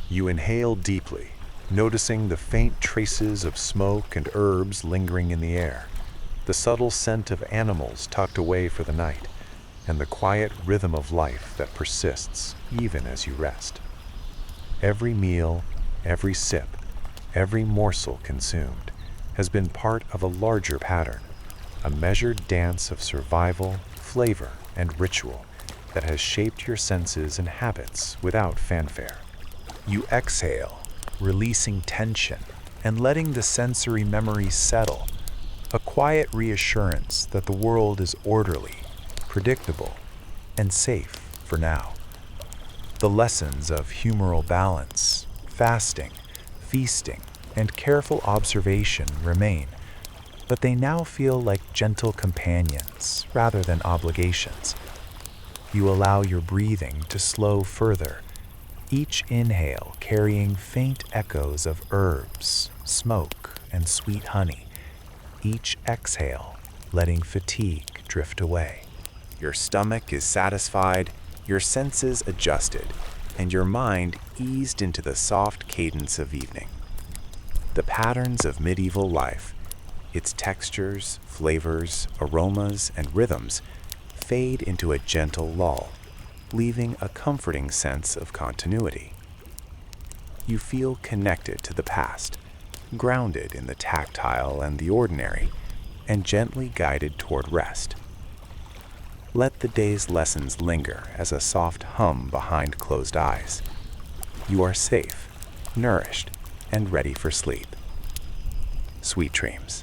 You inhale deeply, noticing the faint traces of smoke and herbs lingering in the air, the subtle scent of animals tucked away for the night, and the quiet rhythm of life that persists even as you rest. Every meal, every sip, every morsel consumed has been part of a larger pattern, a measured dance of survival, flavor, and ritual that has shaped your senses and habits without fanfare. You exhale, releasing tension and letting the sensory memories settle, a quiet reassurance that the world is orderly, predictable, and safe for now. The lessons of humoral balance, fasting, feasting, and careful observation remain, but they now feel like gentle companions rather than obligations. You allow your breathing to slow further, each inhale carrying faint echoes of herbs, smoke, and sweet honey, each exhale letting fatigue drift away. Your stomach is satisfied, your senses adjusted, and your mind eased into the soft cadence of evening. The patterns of medieval life, its textures, flavors, aromas, and rhythms, fade into a gentle lull, leaving a comforting sense of continuity. You feel connected to the past, grounded in the tactile and the ordinary, and gently guided toward rest. Let the day's lessons linger as a soft hum behind closed eyes. You are safe, nourished, and ready for sleep. Sweet dreams.